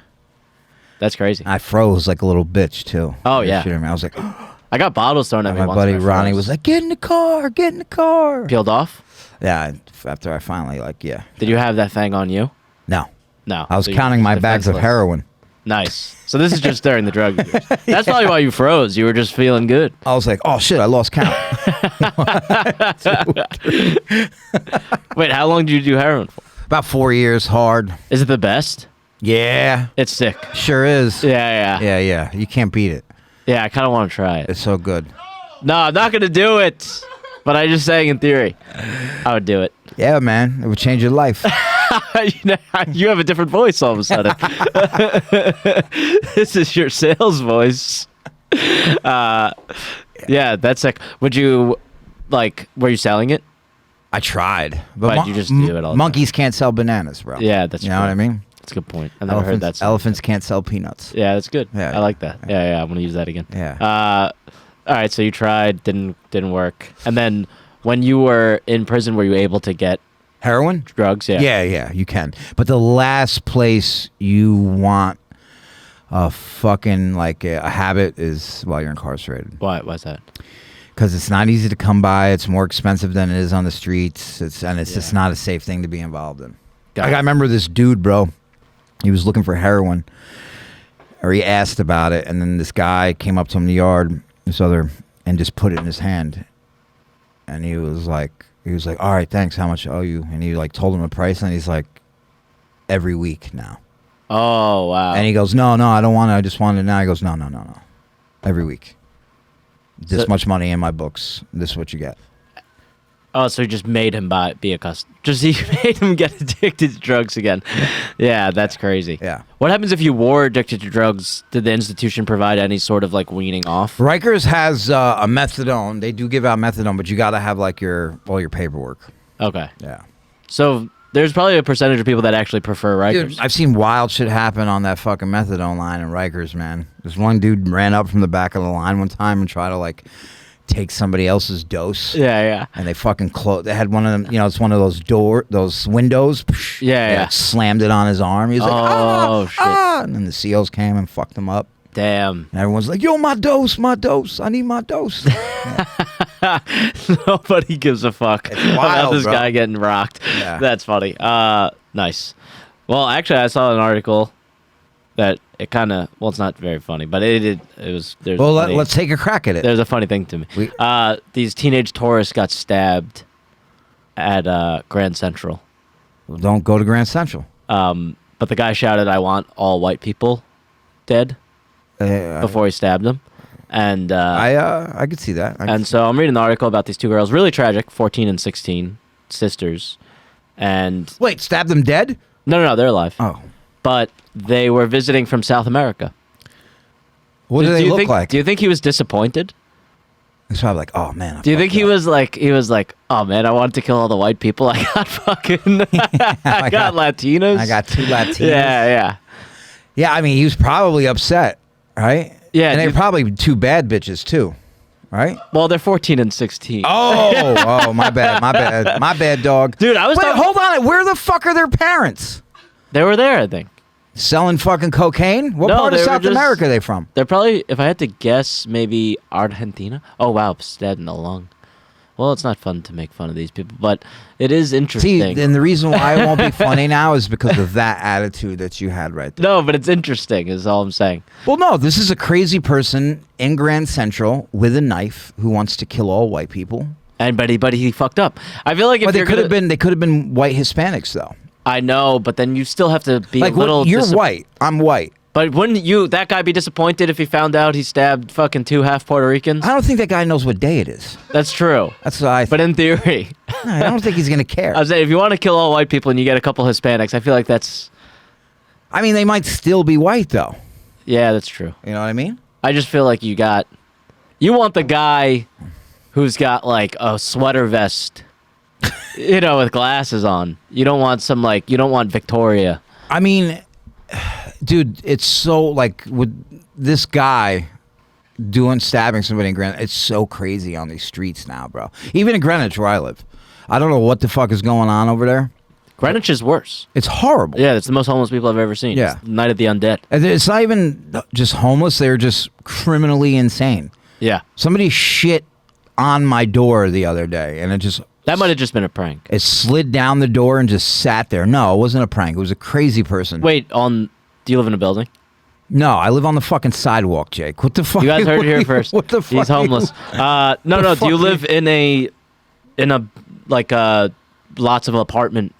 That's crazy.
I froze like a little bitch too.
Oh, yeah.
Shooting me. I was like,
I got bottles thrown at me
my
once
buddy
when I
Ronnie
froze.
was like, "Get in the car, get in the car."
Peeled off?
Yeah. After I finally yeah.
Did you have that thing on you?
No.
No.
I was
So you
counting
were
my bags of
defenseless.
heroin.
Nice. So this is just during the drug years. That's probably why you froze. You were just feeling good.
I was like, "Oh shit, I lost count."
Wait, how long did you do heroin for?
About 4 years, hard.
Is it the best?
Yeah,
It's sick.
sure is.
Yeah.
Yeah. You can't beat it.
Yeah, I kind of want to try it.
It's so good.
No, I'm not going to do it. But I just saying in theory, I would do it.
Yeah, man, it would change your life.
You have a different voice all of a sudden. This is your sales voice. Yeah, that's like. Would you were you selling it?
I tried,
But you just do it all the
monkeys can't sell bananas, bro.
Yeah, that's
you know what I mean.
That's a good point. I never heard that.
Elephants can't sell peanuts.
Yeah, that's good.
Yeah,
I like that. Yeah, I'm gonna use that again.
Yeah.
All right, so you tried, didn't work, and then when you were in prison, were you able to get
Heroin?
drugs? Yeah.
Yeah, you can. But the last place you want a fucking a habit is while you're incarcerated.
Why's that?
Because it's not easy to come by. It's more expensive than it is on the streets. It's just not a safe thing to be involved in. I remember this dude, bro. He was looking for heroin, or he asked about it, and then this guy came up to him in the yard, and just put it in his hand, and he was like, all right, thanks. How much owe you? And he told him a price, and he's like, every week now.
Oh wow.
And he goes, no, I don't want it. I just want it now. He goes, no, every week. This much money in my books. This is what you get.
Oh, so he just made him be a customer. He made him get addicted to drugs again. Yeah, that's crazy.
Yeah.
What happens if you were addicted to drugs? Did the institution provide any sort of weaning off?
Rikers has a methadone. They do give out methadone, but you got to have all your paperwork.
Okay.
Yeah.
So there's probably a percentage of people that actually prefer Rikers.
Dude, I've seen wild shit happen on that fucking methadone line in Rikers, man. This one dude ran up from the back of the line one time and tried to take somebody else's dose.
Yeah.
And they fucking closed. They had one of them, it's one of those windows.
Yeah.
Slammed it on his arm. He was like,
shit.
And then the SEALs came and fucked him up.
Damn.
And everyone's like, yo, my dose. I need my dose.
Nobody gives a fuck about this guy getting rocked.
Yeah.
That's funny. Nice. Well, actually, I saw an article that it kind of, it's not very funny, but it was.
Let's take a crack at it.
There's a funny thing to me. These teenage tourists got stabbed at Grand Central.
Well, don't go to Grand Central.
But the guy shouted, "I want all white people dead," before he stabbed them. And
I could see that.
So I'm reading an article about these two girls, really tragic, 14 and 16, sisters. And
wait, stabbed them dead?
No, they're alive.
Oh.
But they were visiting from South America.
What do they look like?
Do you think he was disappointed?
He's probably like, oh man.
Do you think he was like, oh man, I wanted to kill all the white people. I got fucking, I got Latinos.
I got 2 Latinos.
Yeah.
Yeah, I mean, he was probably upset, right?
Yeah.
And they're probably 2 bad bitches too, right?
Well, they're 14 and 16.
Oh, my bad, dog.
Dude,
hold on. Where the fuck are their parents?
They were there, I think.
Selling fucking cocaine? What part of South America are they from?
They're probably, if I had to guess, maybe Argentina. Oh, wow, stabbed in the lung. Well, it's not fun to make fun of these people, but it is interesting.
See, and the reason why it won't be funny now is because of that attitude that you had right there.
No, but it's interesting, is all I'm saying.
Well, no, this is a crazy person in Grand Central with a knife who wants to kill all white people.
But he fucked up. I feel like if
they could have been white Hispanics though.
I know, but then you still have to be a little.
You're white. I'm white.
But wouldn't that guy be disappointed if he found out he stabbed fucking 2 half Puerto Ricans?
I don't think that guy knows what day it is.
That's true.
That's what I think.
But in theory.
I don't think he's going to care.
I was saying, if you want to kill all white people and you get a couple Hispanics, I feel like that's...
I mean, they might still be white, though.
Yeah, that's true.
You know what I mean?
I just feel like you want the guy who's got, a sweater vest, with glasses on. You don't want you don't want Victoria.
I mean... Dude, it's so with this guy stabbing somebody in Greenwich, it's so crazy on these streets now, bro. Even in Greenwich where I live. I don't know what the fuck is going on over there.
Greenwich is worse.
It's horrible.
Yeah, it's the most homeless people I've ever seen.
Yeah.
It's Night of the Undead.
And it's not even just homeless, they're just criminally insane.
Yeah.
Somebody shit on my door the other day and it just...
That might have just been a prank.
It slid down the door and just sat there. No, it wasn't a prank. It was a crazy person.
Wait, do you live in a building?
No, I live on the fucking sidewalk, Jake. What the fuck?
You guys heard it here first.
What the fuck?
He's homeless. No. Do you live in a lots of apartment?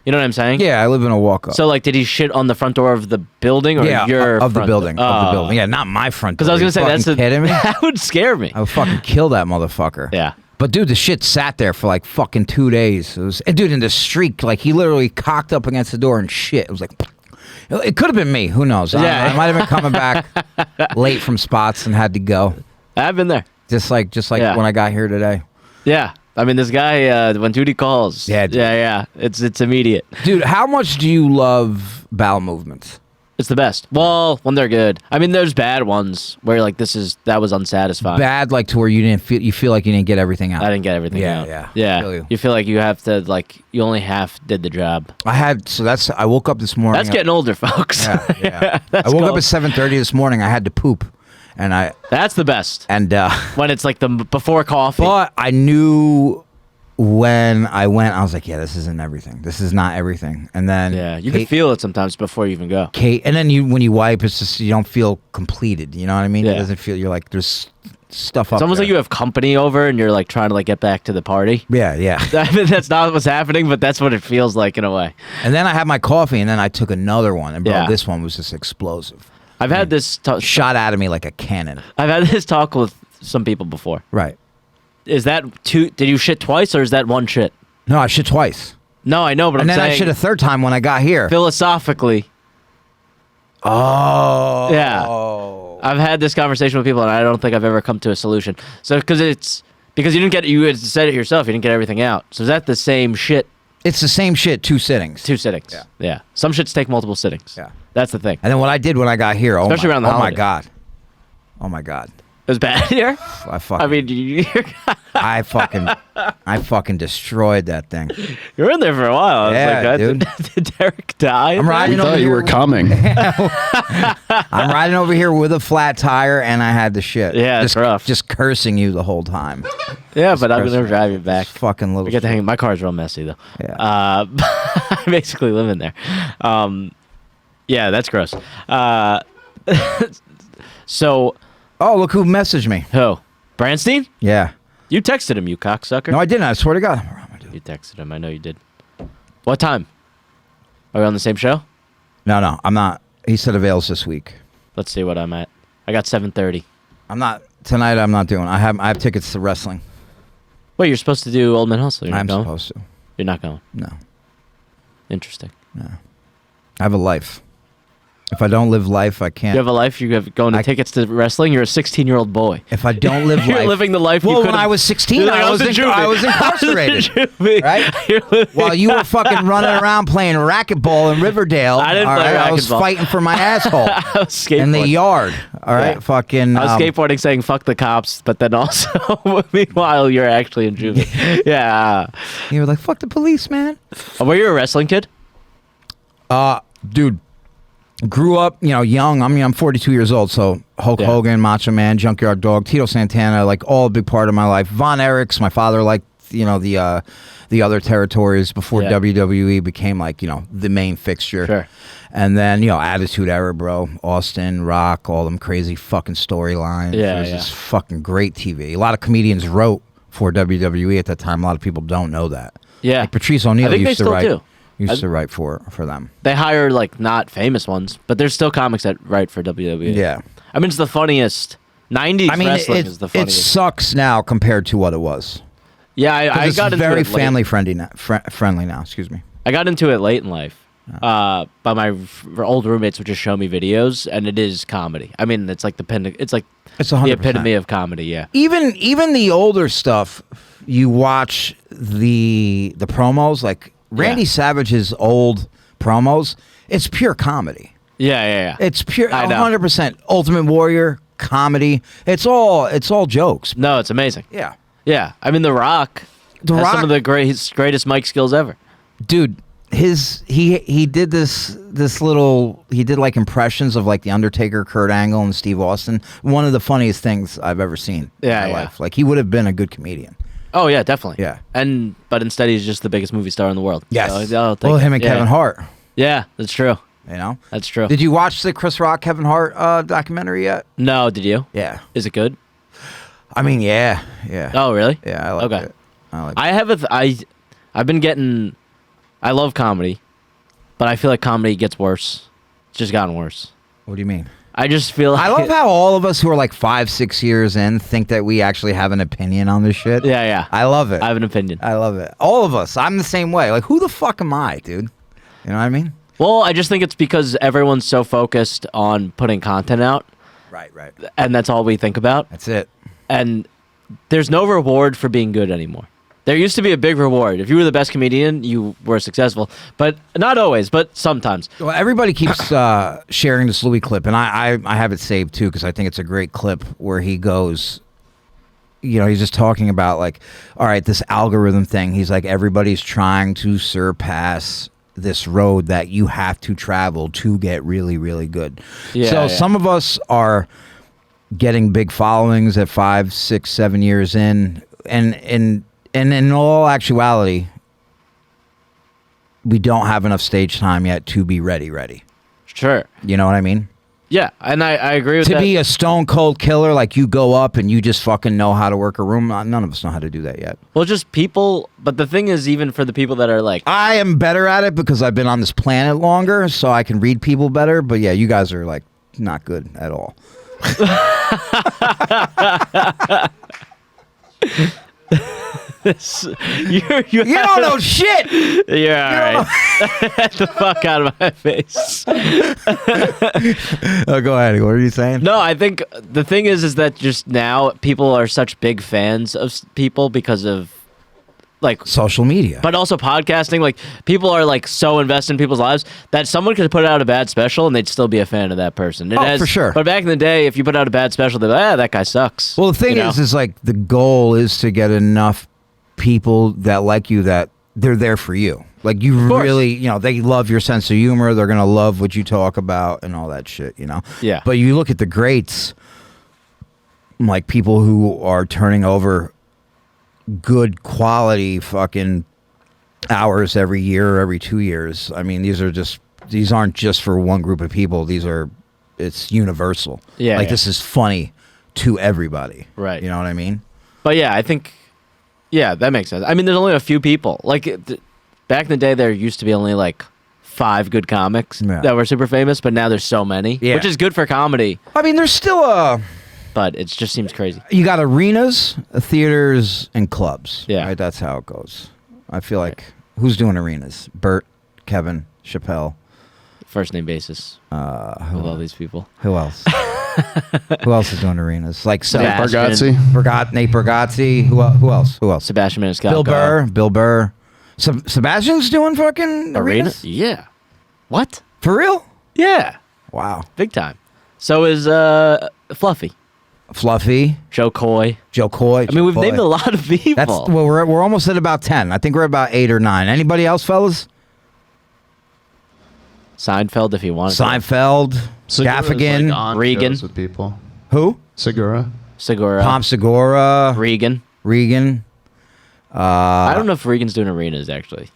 You know what I'm saying?
Yeah, I live in a walk-up.
So, did he shit on the front door of the building or your
of the
front
building?
door?
Of the building. Yeah, not my front door.
Because I was gonna say
kidding me?
that would scare me.
I would fucking kill that motherfucker.
Yeah.
But dude, the shit sat there for like fucking 2 days. It was, and dude, in the streak, like he literally cocked up against the door and shit. It was like, it could have been me. Who knows?
Yeah.
I might have been coming back late from spots and had to go.
I've been there.
Just like
Yeah.
when I got here today.
Yeah. I mean, this guy, when duty calls.
Yeah, dude.
Yeah. It's immediate.
Dude, how much do you love bowel movements?
It's the best. Well, when they're good. I mean, there's bad ones where like that was unsatisfying.
Bad, like to where you feel like you didn't get everything out.
I didn't get everything out.
Yeah. Feel you.
You feel like you have to you only half did the job.
I woke up this morning.
That's getting older, folks.
Yeah.
That's
I woke up
called-
at 7:30 this morning. I had to poop, and
That's the best. When it's like the before coffee.
but I knew when I went, I was like, yeah, this isn't everything. This is not everything. And then
Yeah, you can feel it sometimes before you even go.
And then when you wipe, it's just you don't feel completed. You know what I mean?
Yeah.
It doesn't feel. You're like there's stuff up.
It's almost
there.
like you have company over and you're like trying to like get back to the party.
Yeah.
I mean, that's not what's happening, but that's what it feels like in a way.
And then I had my coffee, and then I took another one, and bro,
Yeah.
this one was just explosive.
I've had this
Shot out of me like a cannon.
I've had this talk with some people before.
Right.
Is that two? Did you shit twice or is that one shit?
No, I shit twice,
No, I know, but
and
I'm
then I
saying
shit a third time when I got here.
philosophically.
Oh.
Yeah. I've had this conversation with people, and I don't think I've ever come to a solution. So, because you didn't get, you had said it yourself, you didn't get everything out. So is that the same shit?
It's the same shit, 2 sittings.
2 sittings. Yeah. Some shits take multiple sittings.
Yeah.
That's the thing.
And then what I did when I got here,
Especially around the
oh my
holidays.
god, oh my god,
It was bad here.
I
mean,
I fucking destroyed that thing.
you're in there for a while. I was
Yeah,
like,
dude.
Did Derek die?
I'm riding
I
over
thought you
here.
were coming.
I'm riding over here with a flat tire, and I had the shit.
Yeah, it's
just,
rough.
Just cursing you the whole time.
Yeah, but I'm
Chris,
gonna drive you back.
Fucking little.
We get to hang. My car's real messy though.
Yeah.
I basically live in there. Yeah, that's gross. So,
Oh, look who messaged me.
who? Branstein?
Yeah.
You texted him, you cocksucker.
No, I didn't. I swear to God.
You texted him. I know you did. What time? Are we on the same show?
No, I'm not. He said avails this week.
Let's see what I'm at. I got 7:30.
I'm not tonight. I'm not doing. I have tickets to wrestling.
Wait, you're supposed to do Old Man Hustle. You're not
I'm
going?
supposed to.
You're not going.
No.
Interesting.
I have a life. If I don't live life, I can't.
You have a life. You have going to tickets to wrestling. You're a 16-year-old boy.
If I don't live
You're
life,
living the life.
Well,
you
when I was 16,
You're like,
I was
in juvie.
I was incarcerated,
juvie.
right?
You're living-
While you were fucking running around playing racquetball in Riverdale,
I didn't
all
play
right, I was
racquetball.
fighting for my asshole
I was skateboarding.
in the yard. All right,
Yeah.
fucking.
I was skateboarding, saying "fuck the cops," but then also, meanwhile, you're actually in juvie. Yeah.
You were like, "Fuck the police, man."
Were you a wrestling kid?
Dude, grew up, young. I mean, I'm 42 years old, so Hulk
Yeah.
Hogan, Macho Man, Junkyard Dog, Tito Santana, like all a big part of my life. Von Erichs, my father liked, the other territories before
Yeah.
WWE became like, the main fixture.
Sure.
And then, Attitude Era, bro. Austin, Rock, all them crazy fucking storylines.
Yeah,
It was
yeah.
just fucking great TV. A lot of comedians wrote for WWE at that time. A lot of people don't know that.
Yeah.
Like Patrice O'Neal
I think they
used to
still
write.
do.
Used to write for them.
They hire like not famous ones, but there's still comics that write for WWE.
Yeah.
I mean, it's the funniest. 90s
I mean,
wrestling is the
it
funniest.
sucks now compared to what it was.
Yeah, I
It's
got into
very
it late.
family friendly now. Friendly now. Excuse me.
I got into it late in life. But my old roommates would just show me videos, and it is comedy. I mean, it's like it's like
It's
the
100%.
epitome of comedy. Yeah.
Even the older stuff, you watch the promos like Randy
Yeah.
Savage's old promos. It's pure comedy.
Yeah.
It's pure
I know.
100% Ultimate Warrior comedy. It's all jokes.
No, it's amazing.
Yeah.
Yeah. I mean, The Rock
The
has
Rock,
some of the greatest mic skills ever.
dude. He did this little, he did like impressions of like the Undertaker, Kurt Angle, and Steve Austin. One of the funniest things I've ever seen
Yeah,
in my
yeah.
life. Like he would have been a good comedian.
Oh yeah, definitely.
Yeah.
But instead he's just the biggest movie star in the world.
Yes.
So I'll take
Well, him
it.
and
Yeah.
Kevin Hart.
Yeah, that's true. That's true.
Did you watch the Chris Rock Kevin Hart documentary yet?
No, did you?
Yeah.
Is it good?
I mean, yeah.
Oh, really?
Yeah, I like
Okay.
it. I like
I have I've been getting. I love comedy, but I feel like comedy gets worse. It's just gotten worse.
What do you mean?
I just feel like
I love how all of us who are like 5-6 years in think that we actually have an opinion on this shit.
Yeah.
I love it.
I have an opinion.
I love it. All of us. I'm the same way. Like, who the fuck am I, dude? You know what I mean?
Well, I just think it's because everyone's so focused on putting content out,
Right.
and that's all we think about.
That's it.
And there's no reward for being good anymore. There used to be a big reward. If you were the best comedian, you were successful. But not always, but sometimes.
Well, everybody keeps sharing this Louis clip, and I have it saved too because I think it's a great clip where he goes, you know, he's just talking about like, all right, this algorithm thing. He's like, everybody's trying to surpass this road that you have to travel to get really, really good. So some of us are getting big followings at 5, 6, 7 years in, and in all actuality, we don't have enough stage time yet to be ready.
Sure.
You know what I mean?
Yeah, and I agree with
To
that.
be a stone cold killer, like you go up and you just fucking know how to work a room. None of us know how to do that yet.
Well, just people, but the thing is, even for the people that are like,
I am better at it because I've been on this planet longer, so I can read people better. But yeah, you guys are like not good at all.
you
don't know shit.
You're all right. Get the fuck out of my face.
Oh, go ahead. What are you saying?
No, I think the thing is that just now people are such big fans of people because of like
Social media.
but also podcasting. Like people are like so invested in people's lives that someone could put out a bad special and they'd still be a fan of that person.
For sure.
But back in the day, if you put out a bad special, they're like, that guy sucks.
Well, the thing is like the goal is to get enough people that like you that they're there for you. Like you really, you know, they love your sense of humor. They're going to love what you talk about and all that shit, you know?
Yeah.
But you look at the greats, like people who are turning over good quality fucking hours every year or every 2 years. I mean, these aren't just for one group of people. It's universal.
Yeah.
Like this is funny to everybody.
Right.
You know what I mean?
But yeah, I think, yeah, that makes sense. I mean, there's only a few people. Like, back in the day, there used to be only, like, 5 good comics that were super famous, but now there's so many, which is good for comedy.
I mean, there's still
but it just seems crazy.
You got arenas, theaters, and clubs.
Yeah.
Right? That's how it goes. I feel like, who's doing arenas? Bert, Kevin, Chappelle.
First name basis. With all these people.
Who else? Who else is doing arenas? Like
Sebastian.
Nate Bargatze. Who else?
Sebastian Maniscalco.
Bill Burr. Sebastian's doing fucking arenas?
Yeah. What?
For real?
Yeah.
Wow.
Big time. So is Fluffy.
Joe Coy.
I mean, we've named a lot of people.
We're almost at about 10. I think we're about 8 or 9. Anybody else, fellas?
Seinfeld, if you want.
Seinfeld. Gaffigan.
Like
Regan.
with people.
Who?
Segura.
Tom Segura.
Regan. I
I
don't know if Regan's doing arenas, actually.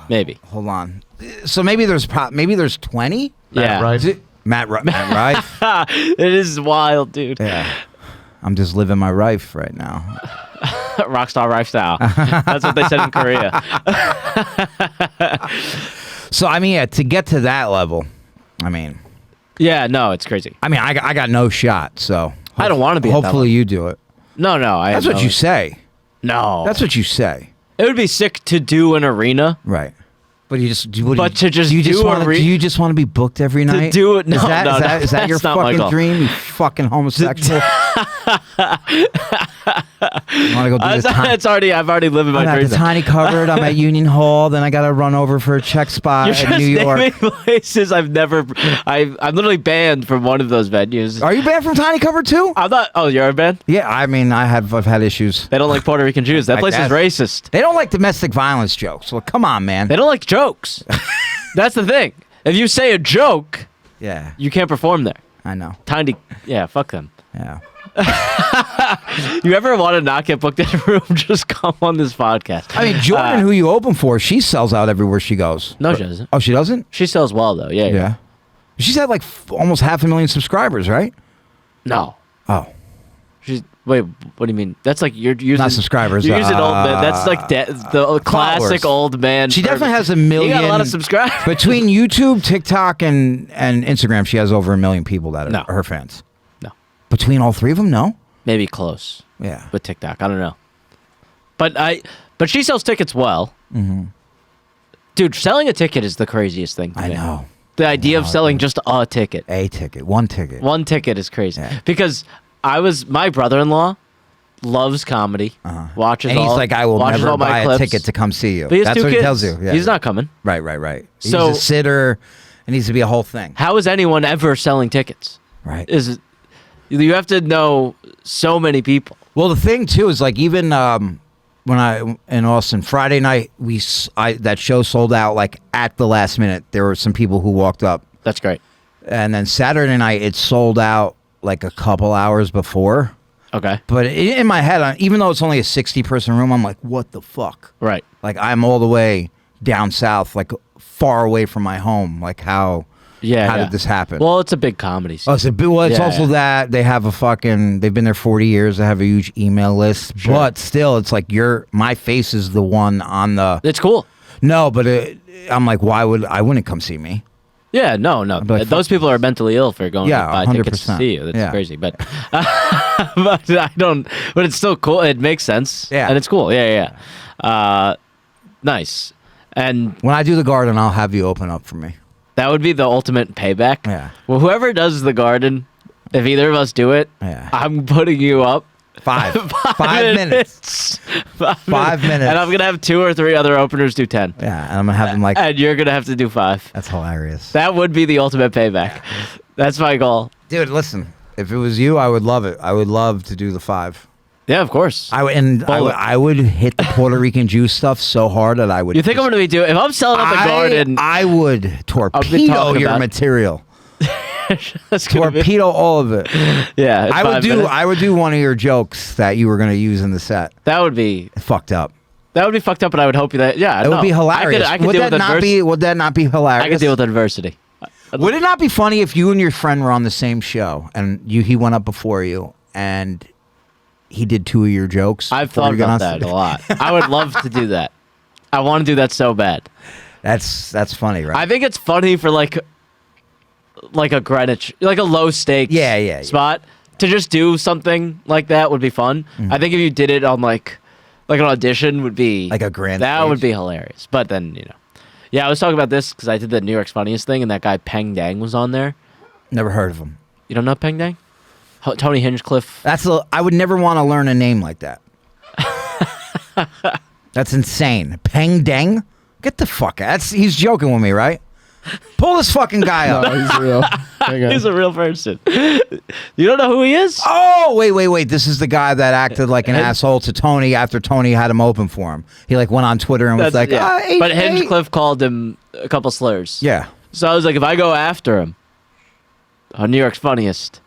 Maybe.
Hold on. So maybe there's 20?
Yeah.
Right.
Matt Rife.
It is wild, dude.
Yeah. I'm just living my life right now.
Rockstar lifestyle. That's what they said in Korea.
So, I mean, yeah, to get to that level, I mean,
Yeah, no, it's crazy.
I got no shot, so.
I don't want to be at that
Hopefully you do it.
No,
That's what you say.
No.
That's what you say.
It would be sick to do an arena.
Right. But you just
to
do you just want to be booked every night?
do it- no,
is that,
no,
is that,
no,
is that your
that's not my
fucking
goal.
dream? You fucking homosexual. I want to go do the
I've already lived my
I'm at
dream.
the tiny cupboard. I'm at Union Hall. Then I got to run over for a check spot
You're
in
just
New York.
naming places I'm literally banned from one of those venues.
Are you banned from Tiny Cupboard too?
I'm not. Oh, you're banned?
Yeah, I mean, I've had issues.
They don't like Puerto Rican Jews. That
Like
place
that.
is racist.
They don't like domestic violence jokes. Well, come on, man.
They don't like jokes. That's the thing. If you say a joke,
Yeah,
you can't perform there.
I know.
Tiny. Yeah, fuck them.
Yeah.
You ever want to not get booked in a room? Just come on this podcast.
I mean, Jordan, who you open for, she sells out everywhere she goes.
No, she doesn't.
Oh, she doesn't?
She sells well though. Yeah.
Yeah. She's had like almost 500,000 subscribers, right?
No.
Oh.
She's Wait, what do you mean? That's like you're using
Not subscribers.
You're using old man. That's like the classic
followers.
old man.
She definitely
verbiage.
has a million.
You got a lot of subscribers.
Between YouTube, TikTok, and Instagram, she has over 1 million people that are
No.
her fans.
No,
Between all three of them, no.
maybe close.
Yeah.
With TikTok, I don't know. But she sells tickets well.
Mm-hmm.
Dude, selling a ticket is the craziest thing to
I
me.
know.
The idea of selling just a ticket.
A ticket, one ticket.
One ticket is crazy.
Yeah.
Because my brother-in-law loves comedy, watches
And he's
all,
like, I will
watches
never
all my
buy a
clips.
ticket to come see you.
But he has
That's
two
what
kids.
he tells you. Yeah.
He's not coming.
Right. He's
So-
a sitter. It needs to be a whole thing.
How is anyone ever selling tickets?
Right.
You have to know so many people.
Well, the thing too is like even when I in Austin Friday night that show sold out like at the last minute. There were some people who walked up,
That's great.
and then Saturday night it sold out like a couple hours before.
Okay.
But in my head, even though it's only a 60-person room, I'm like, what the fuck?
Right.
Like I'm all the way down south, like far away from my home. Like how did this happen?
Well, it's a big comedy scene.
Oh, it's
Yeah,
also
yeah.
that they have they've been there 40 years. They have a huge email list,
Sure.
but still, it's like my face is the one on the.
It's cool.
No, but I'm like, I wouldn't come see me.
Yeah, no.
I'd be like,
Those people are mentally ill for going to
Yeah,
buy tickets to
100%.
see you. That's
Yeah.
crazy. But but I don't. But it's still cool. It makes sense.
Yeah.
And it's cool. Yeah. Nice. And
When I do the garden, I'll have you open up for me.
that would be the ultimate payback.
Yeah.
Well, whoever does the garden, if either of us do it,
Yeah.
I'm putting you up.
5 minutes. 5 minutes.
And I'm gonna have 2 or 3 other openers do 10.
Yeah, and I'm gonna have them like.
And you're gonna have to do 5.
That's hilarious.
That would be the ultimate payback. That's my goal.
Dude, listen. If it was you, I would love it. I would love to do the 5.
Yeah, of course.
I would hit the Puerto Rican Jew stuff so hard that I would.
You think I'm gonna be doing? If I'm selling out the garden,
I would torpedo
talking
your
about-
material.
that's gonna be,
Torpedo all of it.
yeah.
I would
5
do.
minutes.
I would do one of your jokes that you were going to use in the set.
That would be
Fucked up.
fucked up, but I would hope that. Yeah,
It would be hilarious.
I could
would
deal
that
with
not be? Would that not be hilarious?
I could deal with adversity.
Would it not be funny if you and your friend were on the same show and he went up before you and he did 2 of your jokes?
I've
before
thought
you got
about
on
that
stage?
a lot. I would love to do that. I want to do that so bad.
That's funny, right?
I think it's funny for like a Greenwich, like a low stakes
Yeah.
spot to just do something like that would be fun. I think if you did it on like an audition would be
Like a grand
that
stage.
would be hilarious. But then yeah, I was talking about this because I did the New York's Funniest thing and that guy Peng Dang was on there.
Never heard of him.
You don't know Peng Dang? Tony Hinchcliffe.
I would never want to learn a name like that. That's insane. Peng Dang? Get the fuck out. He's joking with me, right? Pull this fucking guy up.
No, he's real. Hang on.
He's a real person. You don't know who he is?
Oh, wait. This is the guy that acted like an asshole to Tony after Tony had him open for him. He like went on Twitter and was like,
yeah.
"Ah,
But
hey."
Hinchcliffe called him a couple slurs.
Yeah.
So I was like, if I go after him on New York's Funniest,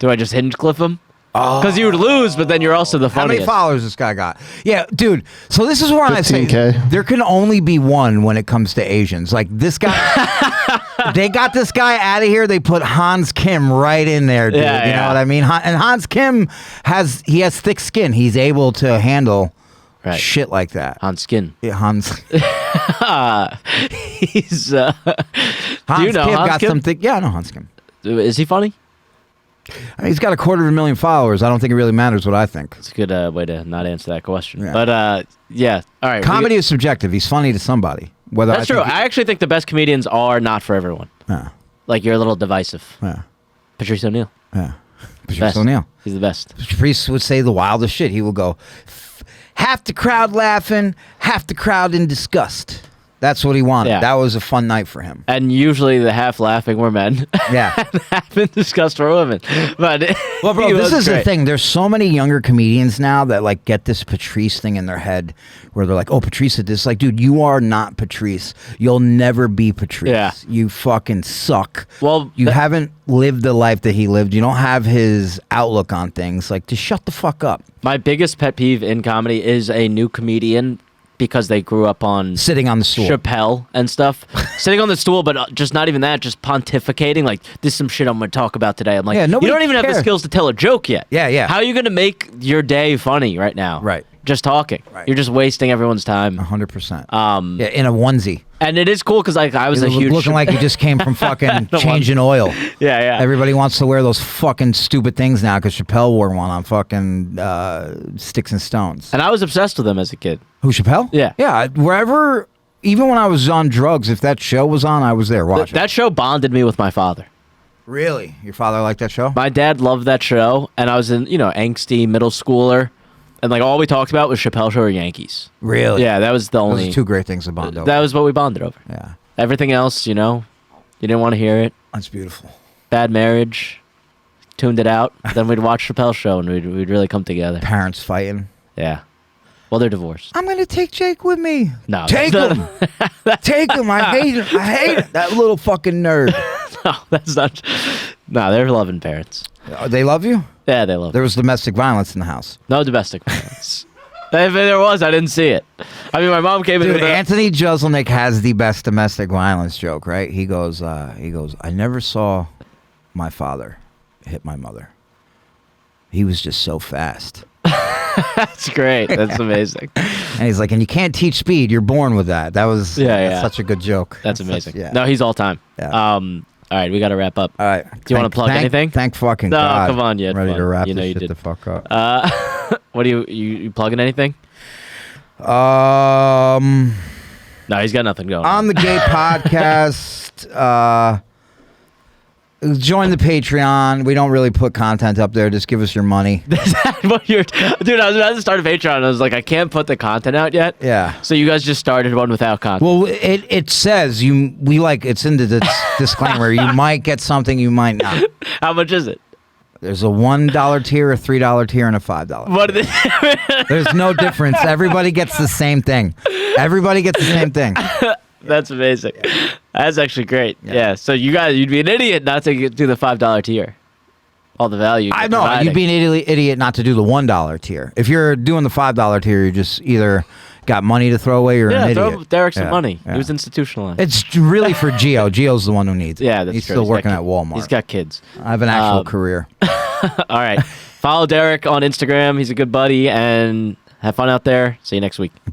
do I just Hinchcliffe him? Because you would lose, but then you're also the
How many
funniest.
followers this guy got? Yeah, dude. So this is where I say
15K.
there can only be one when it comes to Asians. Like this guy, they got this guy out of here. They put Hans Kim right in there, dude.
Yeah,
you know
yeah.
what I mean? And Hans Kim has thick skin. He's able to handle
Right.
shit like that.
On skin.
Yeah, Hans.
He's.
Hans
do you know
Kim
Hans
got
Kim?
some thick. Yeah, I know Hans Kim.
Is he funny?
I mean, he's got 250,000 followers. I don't think it really matters what I think.
It's a good way to not answer that question.
Yeah.
But yeah. All right.
Comedy is subjective. He's funny to somebody. Whether
That's true. I actually think the best comedians are not for everyone.
Yeah,
Like you're a little divisive.
yeah,
Patrice O'Neill.
yeah. Patrice
Best.
O'Neill.
He's the best.
Patrice would say the wildest shit. He would go, half the crowd laughing, half the crowd in disgust. That's what he wanted.
Yeah.
That was a fun night for him.
And usually the half laughing were men.
Yeah.
half in disgust for women. But
Well, bro,
he
this
was
is the
great.
thing. There's so many younger comedians now that like get this Patrice thing in their head where they're like, oh, Patrice did this. Like, dude, you are not Patrice. You'll never be Patrice.
Yeah.
You fucking suck.
Well,
You haven't lived the life that he lived. You don't have his outlook on things. Like, just shut the fuck up.
my biggest pet peeve in comedy is a new comedian because they grew up on
Sitting on the stool.
Chappelle and stuff. Sitting on the stool, but just not even that, just pontificating. Like, this is some shit I'm going to talk about today. I'm like,
Yeah,
you
nobody
don't even have the
cares.
skills to tell a joke yet.
Yeah, yeah.
How are you going to make your day funny right now?
Right.
Just talking.
Right.
You're just wasting everyone's time.
100%. Yeah, in a onesie.
And it is cool because like I was a huge
looking like you just came from fucking changing oil.
yeah.
Everybody wants to wear those fucking stupid things now because Chappelle wore one on fucking Sticks and Stones.
And I was obsessed with him as a kid.
Who, Chappelle?
Yeah.
Yeah, wherever, even when I was on drugs, if that show was on, I was there watching.
That show bonded me with my father.
Really? Your father liked that show?
My dad loved that show, and I was in, angsty middle schooler, and like all we talked about was Chappelle Show or Yankees.
Really?
Yeah, that was the
Those
only
are two great things to bond over.
That was what we bonded over.
Yeah.
Everything else, you didn't want to hear it.
That's beautiful.
Bad marriage, tuned it out. Then we'd watch Chappelle Show, and we'd really come together.
Parents fighting.
Yeah. Well, they're divorced.
I'm going to take Jake with me.
No.
Take him. Take him. I hate him. I hate him. That little fucking nerd.
No, that's not. No, they're loving parents.
They love you?
Yeah, they love.
There was domestic violence in the house.
No domestic violence. If there was, I didn't see it. I mean, my mom came in.
Dude, Anthony Jeselnik has the best domestic violence joke, right? He goes, I never saw my father hit my mother. He was just so fast.
That's great. That's amazing.
And he's like, and you can't teach speed. You're born with that. That's such a good joke.
That's amazing.
Yeah.
No, he's all time.
Yeah.
All right, we got to wrap up.
All right.
Do you want to plug anything?
Thank fucking
No,
God.
come on, you had
I'm ready
fun.
to wrap
You know
this
you
shit
did.
the fuck up.
What are you plugging anything?
On
No, he's got nothing going.
the Gay Podcast. Join the Patreon. We don't really put content up there. Just give us your money.
Dude, I was about to start a Patreon. And I was like, I can't put the content out yet.
Yeah.
So you guys just started one without content.
Well, it says it's in the disclaimer. You might get something, you might not.
How much is it?
There's a $1 tier, a $3 tier, and a $5.
What are they?
There's no difference. Everybody gets the same thing. Everybody gets the same thing.
That's amazing. That's actually great. Yeah. So you'd be an idiot not to do the $5 tier. All the value.
I know. You'd be an idiot not to do the $1 tier. If you're doing the $5 tier, you just either got money to throw away or an
throw
idiot.
Derek some money.
Yeah.
He was institutionalized.
It's really for Gio. Gio's the one who needs it.
Yeah, that's
He's
true.
still
He's got
working at
kids.
Walmart.
He's got kids.
I have an actual career.
All right. Follow Derek on Instagram. He's a good buddy, and have fun out there. See you next week.
Bye.